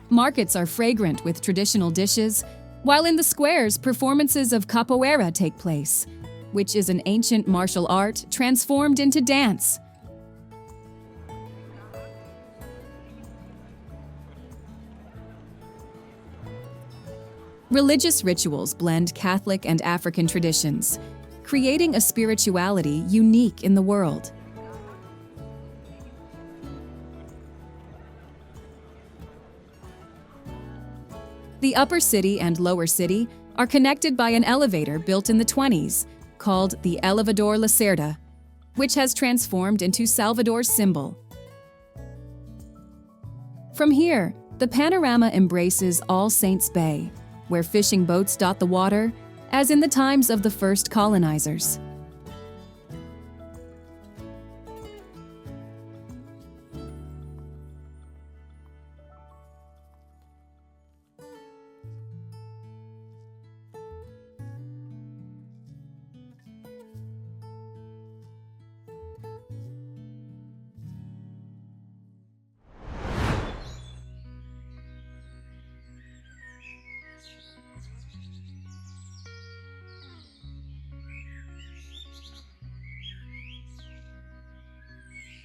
Markets are fragrant with traditional dishes, while in the squares, performances of capoeira take place, which is an ancient martial art transformed into dance. Religious rituals blend Catholic and African traditions, creating a spirituality unique in the world. The upper city and lower city are connected by an elevator built in the 20s, called the Elevador Lacerda, which has transformed into Salvador's symbol. From here, the panorama embraces All Saints Bay, where fishing boats dot the water, as in the times of the first colonizers.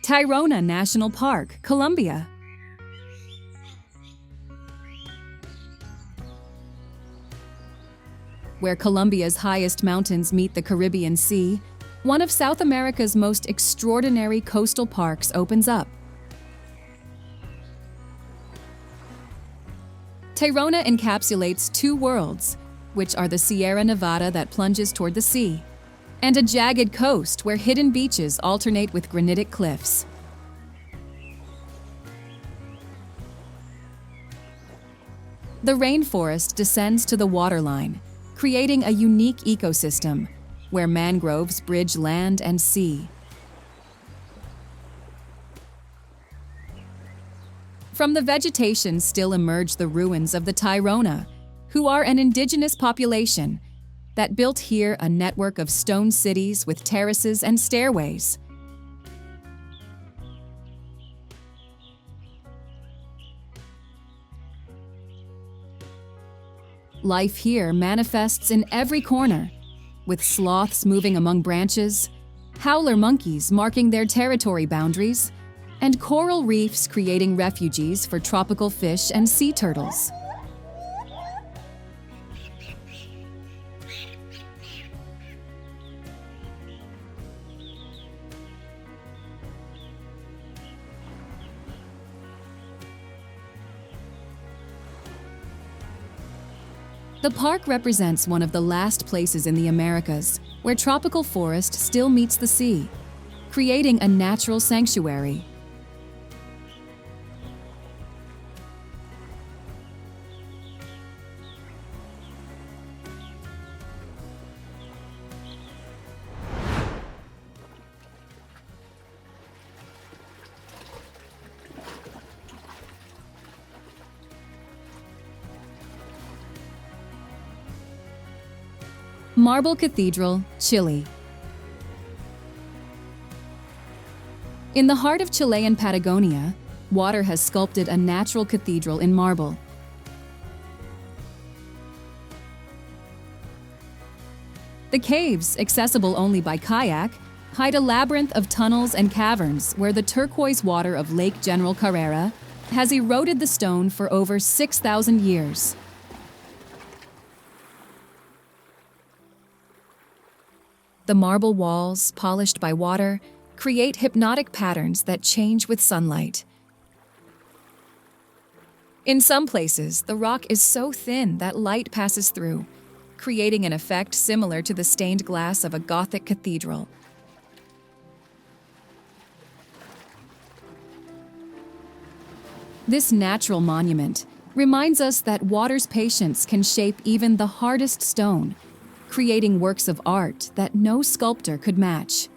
Tayrona National Park, Colombia. Where Colombia's highest mountains meet the Caribbean Sea, one of South America's most extraordinary coastal parks opens up. Tayrona encapsulates two worlds, which are the Sierra Nevada that plunges toward the sea, and a jagged coast where hidden beaches alternate with granitic cliffs. The rainforest descends to the waterline, creating a unique ecosystem where mangroves bridge land and sea. From the vegetation still emerge the ruins of the Tayrona, who are an indigenous population that built here a network of stone cities with terraces and stairways. Life here manifests in every corner, with sloths moving among branches, howler monkeys marking their territory boundaries, and coral reefs creating refuges for tropical fish and sea turtles. The park represents one of the last places in the Americas where tropical forest still meets the sea, creating a natural sanctuary. Marble Cathedral, Chile. In the heart of Chilean Patagonia, water has sculpted a natural cathedral in marble. The caves, accessible only by kayak, hide a labyrinth of tunnels and caverns where the turquoise water of Lake General Carrera has eroded the stone for over 6,000 years. The marble walls, polished by water, create hypnotic patterns that change with sunlight. In some places, the rock is so thin that light passes through, creating an effect similar to the stained glass of a Gothic cathedral. This natural monument reminds us that water's patience can shape even the hardest stone, creating works of art that no sculptor could match.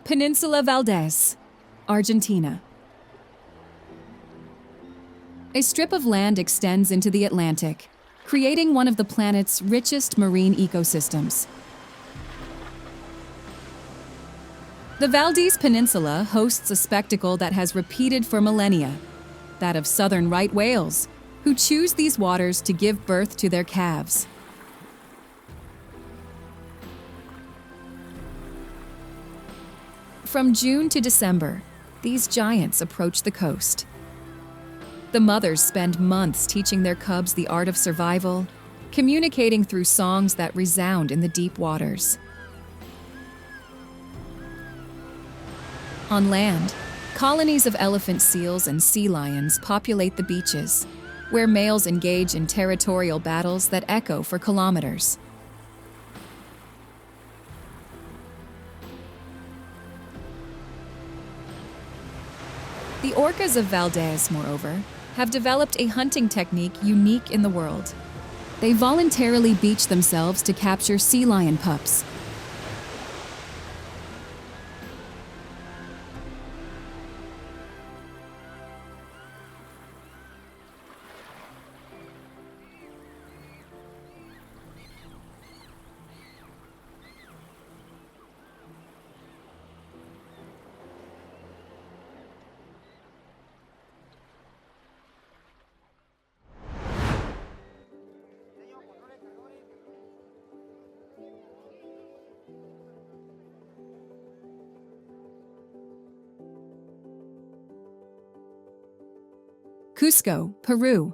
Peninsula Valdez, Argentina. A strip of land extends into the Atlantic, creating one of the planet's richest marine ecosystems. The Valdez Peninsula hosts a spectacle that has repeated for millennia, that of southern right whales, who choose these waters to give birth to their calves. From June to December, these giants approach the coast. The mothers spend months teaching their cubs the art of survival, communicating through songs that resound in the deep waters. On land, colonies of elephant seals and sea lions populate the beaches, where males engage in territorial battles that echo for kilometers. The orcas of Valdez, moreover, have developed a hunting technique unique in the world. They voluntarily beach themselves to capture sea lion pups. Cusco, Peru.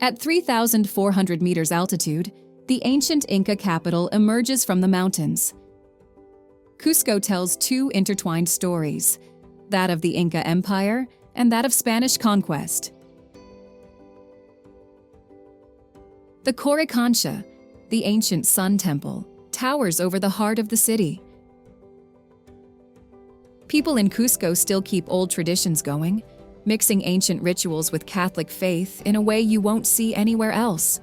At 3,400 meters altitude, the ancient Inca capital emerges from the mountains. Cusco tells two intertwined stories, that of the Inca Empire and that of Spanish conquest. The Coricancha, the ancient sun temple, towers over the heart of the city. People in Cusco still keep old traditions going, mixing ancient rituals with Catholic faith in a way you won't see anywhere else.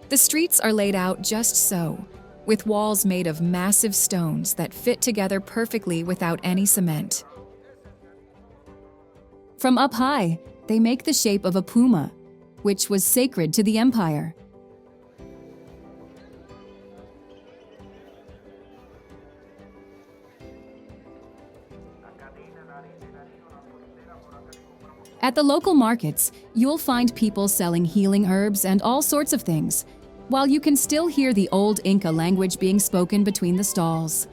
The streets are laid out just so, with walls made of massive stones that fit together perfectly without any cement. From up high, they make the shape of a puma, which was sacred to the empire. At the local markets, you'll find people selling healing herbs and all sorts of things, while you can still hear the old Inca language being spoken between the stalls.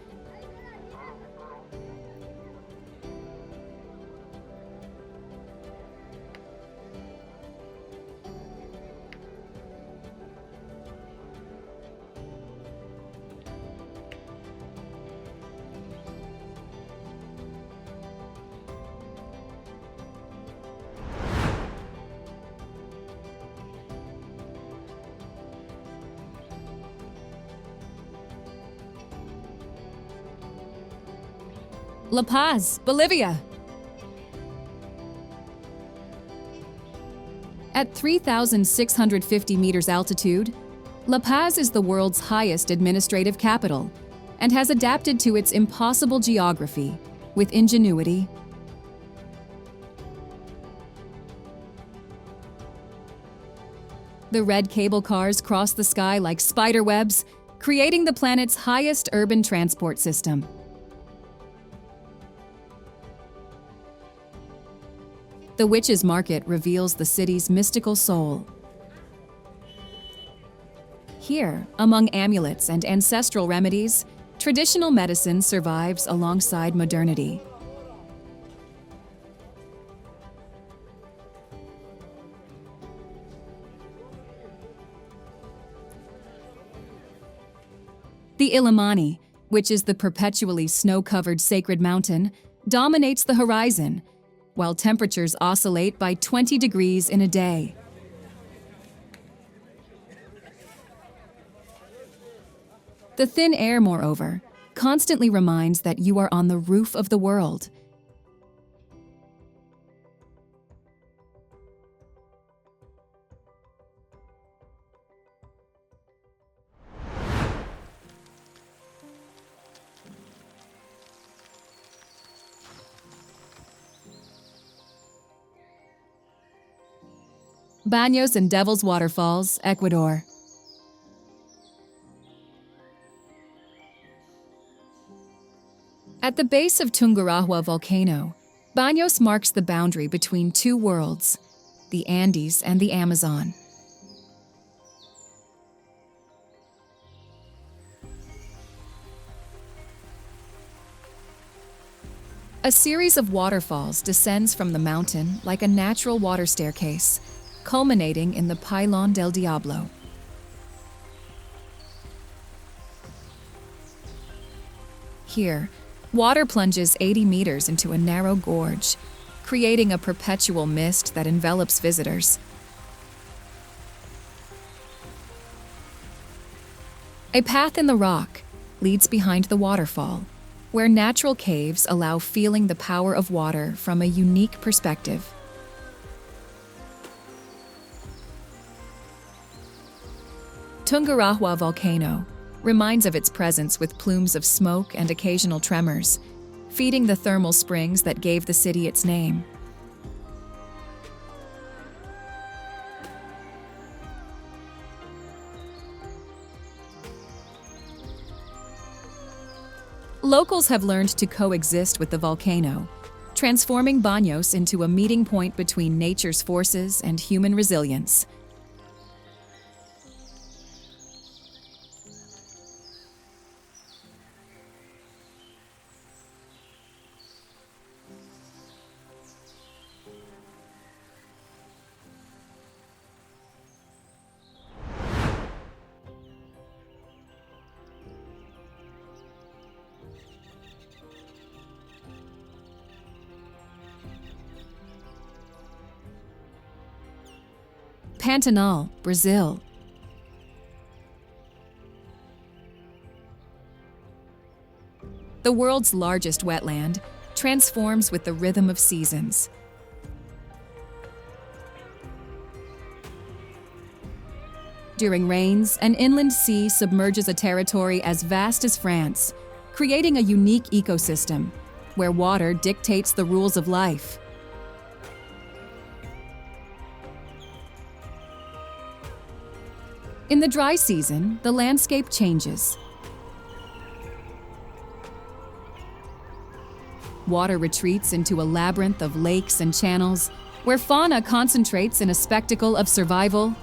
La Paz, Bolivia. At 3,650 meters altitude, La Paz is the world's highest administrative capital and has adapted to its impossible geography with ingenuity. The red cable cars cross the sky like spider webs, creating the planet's highest urban transport system. The Witches' Market reveals the city's mystical soul. Here, among amulets and ancestral remedies, traditional medicine survives alongside modernity. The Illimani, which is the perpetually snow-covered sacred mountain, dominates the horizon, while temperatures oscillate by 20 degrees in a day. The thin air, moreover, constantly reminds that you are on the roof of the world. Baños and Devil's Waterfalls, Ecuador. At the base of Tungurahua volcano, Baños marks the boundary between two worlds, the Andes and the Amazon. A series of waterfalls descends from the mountain like a natural water staircase, culminating in the Pylon del Diablo. Here, water plunges 80 meters into a narrow gorge, creating a perpetual mist that envelops visitors. A path in the rock leads behind the waterfall, where natural caves allow feeling the power of water from a unique perspective. Tungurahua volcano reminds of its presence with plumes of smoke and occasional tremors, feeding the thermal springs that gave the city its name. Locals have learned to coexist with the volcano, transforming Baños into a meeting point between nature's forces and human resilience. Pantanal, Brazil. The world's largest wetland transforms with the rhythm of seasons. During rains, an inland sea submerges a territory as vast as France, creating a unique ecosystem where water dictates the rules of life. In the dry season, the landscape changes. Water retreats into a labyrinth of lakes and channels, where fauna concentrates in a spectacle of survival.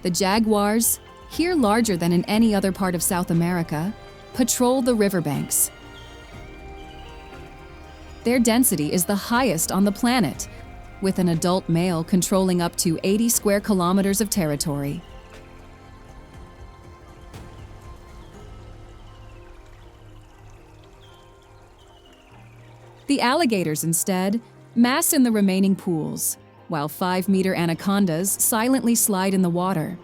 The jaguars, here larger than in any other part of South America, patrol the riverbanks. Their density is the highest on the planet, with an adult male controlling up to 80 square kilometers of territory. The alligators, instead, mass in the remaining pools, while 5-meter anacondas silently slide in the water.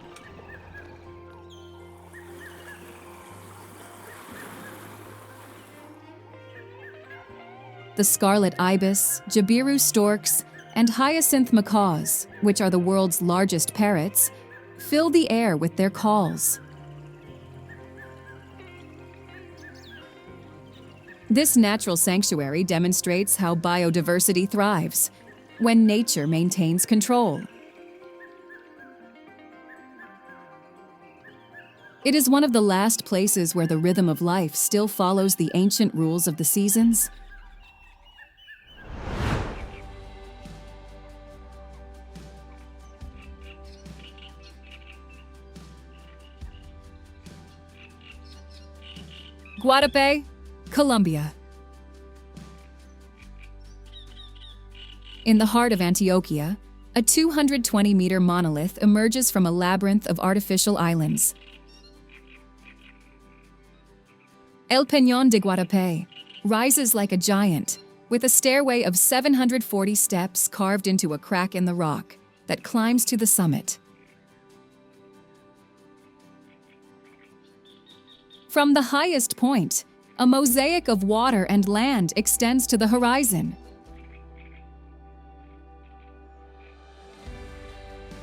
The scarlet ibis, jabiru storks, and hyacinth macaws, which are the world's largest parrots, fill the air with their calls. This natural sanctuary demonstrates how biodiversity thrives when nature maintains control. It is one of the last places where the rhythm of life still follows the ancient rules of the seasons. Guatapé, Colombia. In the heart of Antioquia, a 220-meter monolith emerges from a labyrinth of artificial islands. El Peñón de Guatapé rises like a giant, with a stairway of 740 steps carved into a crack in the rock that climbs to the summit. From the highest point, a mosaic of water and land extends to the horizon.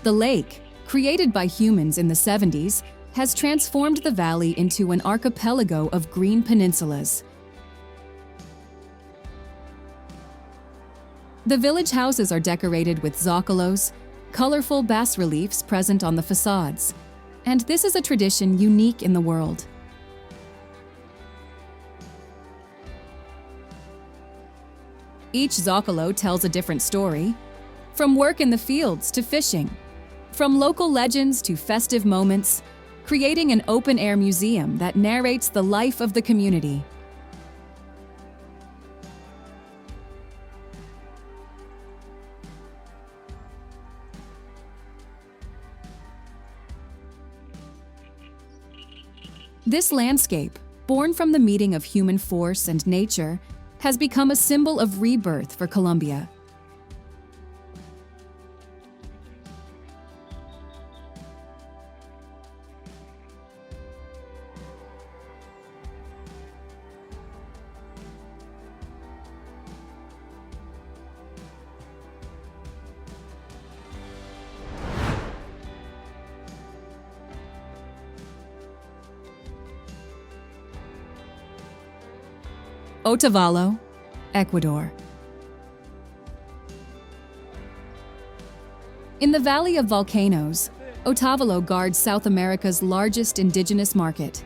The lake, created by humans in the 70s, has transformed the valley into an archipelago of green peninsulas. The village houses are decorated with zócalos, colorful bas-reliefs present on the facades, and this is a tradition unique in the world. Each zócalo tells a different story, from work in the fields to fishing, from local legends to festive moments, creating an open-air museum that narrates the life of the community. This landscape, born from the meeting of human force and nature, has become a symbol of rebirth for Colombia. Otavalo, Ecuador. In the Valley of Volcanoes, Otavalo guards South America's largest indigenous market.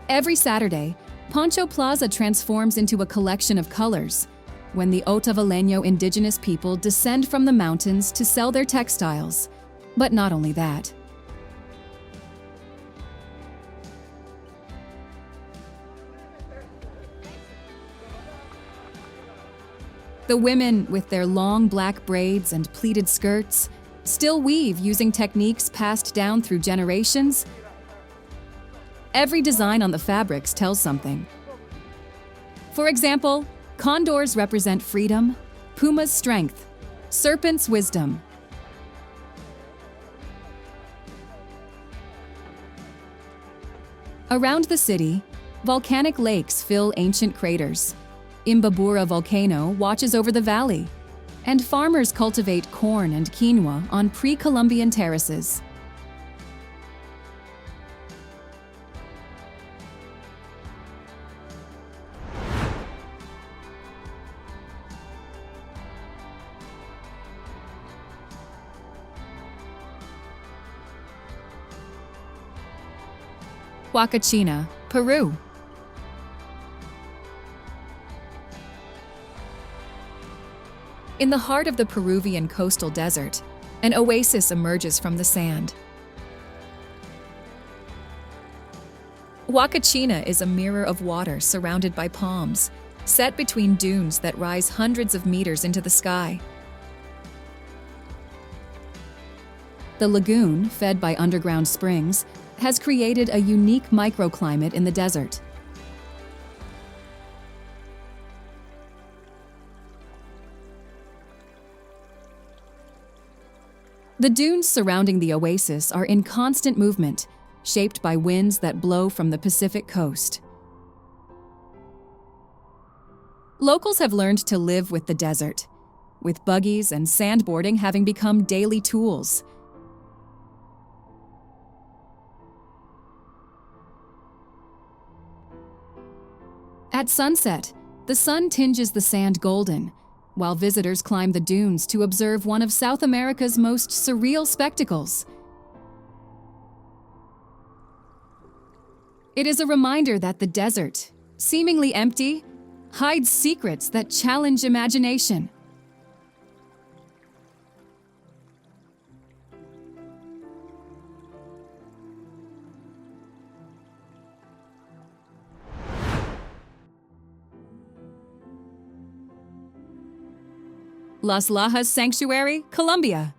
Every Saturday, Poncho Plaza transforms into a collection of colors when the Otavaleño indigenous people descend from the mountains to sell their textiles. But not only that. The women, with their long black braids and pleated skirts, still weave using techniques passed down through generations. Every design on the fabrics tells something. For example, condors represent freedom, pumas strength, serpents wisdom. Around the city, volcanic lakes fill ancient craters. Imbabura volcano watches over the valley, and farmers cultivate corn and quinoa on pre-Columbian terraces. Huacachina, Peru. In the heart of the Peruvian coastal desert, an oasis emerges from the sand. Huacachina is a mirror of water surrounded by palms, set between dunes that rise hundreds of meters into the sky. The lagoon, fed by underground springs, has created a unique microclimate in the desert. The dunes surrounding the oasis are in constant movement, shaped by winds that blow from the Pacific coast. Locals have learned to live with the desert, with buggies and sandboarding having become daily tools. At sunset, the sun tinges the sand golden, while visitors climb the dunes to observe one of South America's most surreal spectacles. It is a reminder that the desert, seemingly empty, hides secrets that challenge imagination. Las Lajas Sanctuary, Colombia.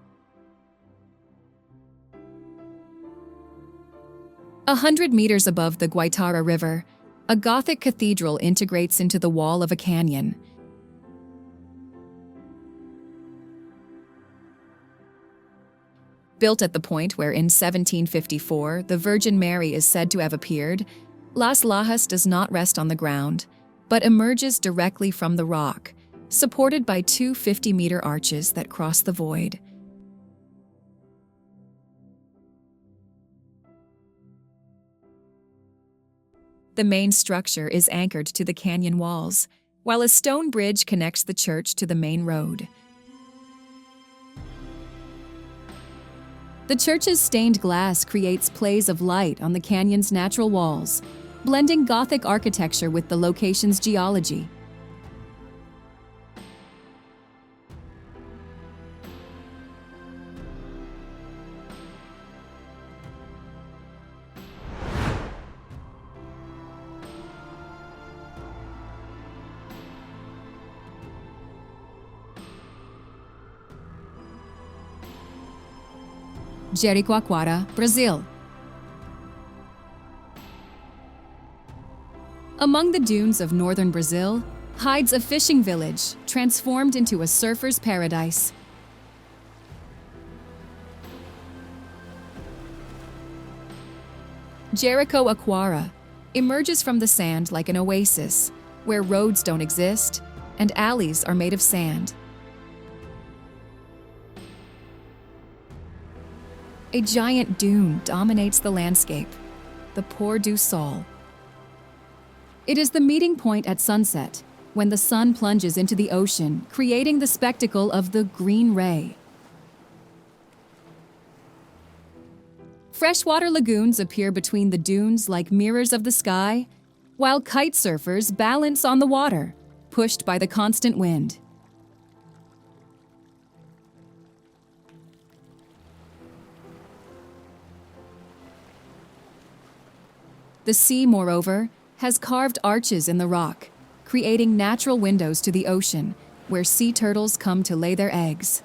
100 meters above the Guaitara River, a Gothic cathedral integrates into the wall of a canyon. Built at the point where in 1754 the Virgin Mary is said to have appeared, Las Lajas does not rest on the ground, but emerges directly from the rock, supported by two 50-meter arches that cross the void. The main structure is anchored to the canyon walls, while a stone bridge connects the church to the main road. The church's stained glass creates plays of light on the canyon's natural walls, blending Gothic architecture with the location's geology. Jericoacoara, Brazil. Among the dunes of northern Brazil hides a fishing village transformed into a surfer's paradise. Jericoacoara emerges from the sand like an oasis, where roads don't exist and alleys are made of sand. A giant dune dominates the landscape, the Pôr do Sol. It is the meeting point at sunset, when the sun plunges into the ocean, creating the spectacle of the green ray. Freshwater lagoons appear between the dunes like mirrors of the sky, while kite surfers balance on the water, pushed by the constant wind. The sea, moreover, has carved arches in the rock, creating natural windows to the ocean, where sea turtles come to lay their eggs.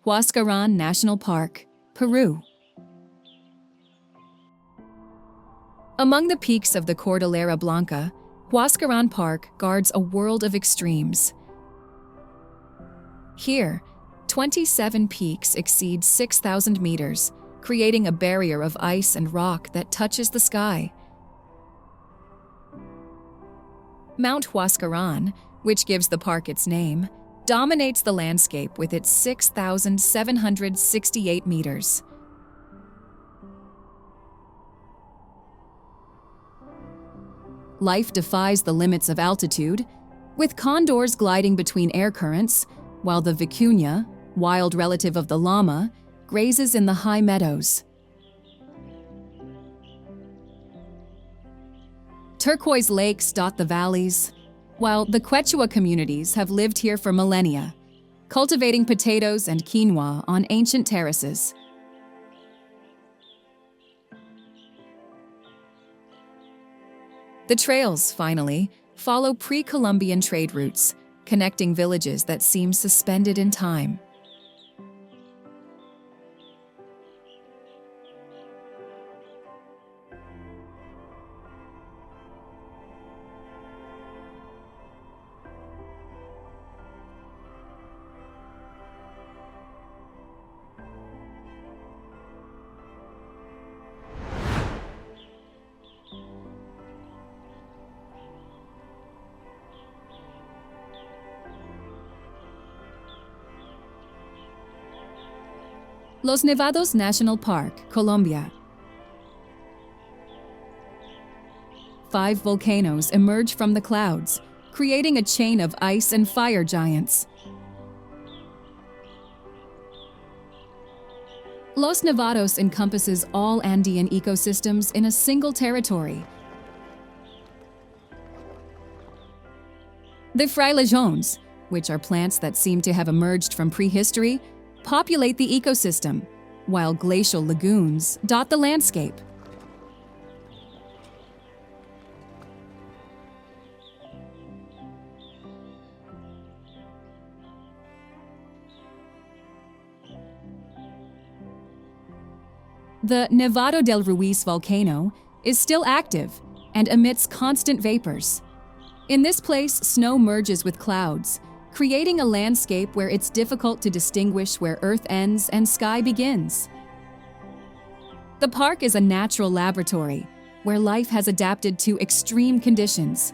Huascarán National Park, Peru. Among the peaks of the Cordillera Blanca, Huascarán Park guards a world of extremes. Here, 27 peaks exceed 6,000 meters, creating a barrier of ice and rock that touches the sky. Mount Huascarán, which gives the park its name, dominates the landscape with its 6,768 meters. Life defies the limits of altitude, with condors gliding between air currents, while the vicuña, wild relative of the llama, grazes in the high meadows. Turquoise lakes dot the valleys, while the Quechua communities have lived here for millennia, cultivating potatoes and quinoa on ancient terraces. The trails, finally, follow pre-Columbian trade routes, connecting villages that seem suspended in time. Los Nevados National Park, Colombia. 5 volcanoes emerge from the clouds, creating a chain of ice and fire giants. Los Nevados encompasses all Andean ecosystems in a single territory. The frailejones, which are plants that seem to have emerged from prehistory, populate the ecosystem, while glacial lagoons dot the landscape. The Nevado del Ruiz volcano is still active and emits constant vapors. In this place, snow merges with clouds, creating a landscape where it's difficult to distinguish where Earth ends and sky begins. The park is a natural laboratory where life has adapted to extreme conditions.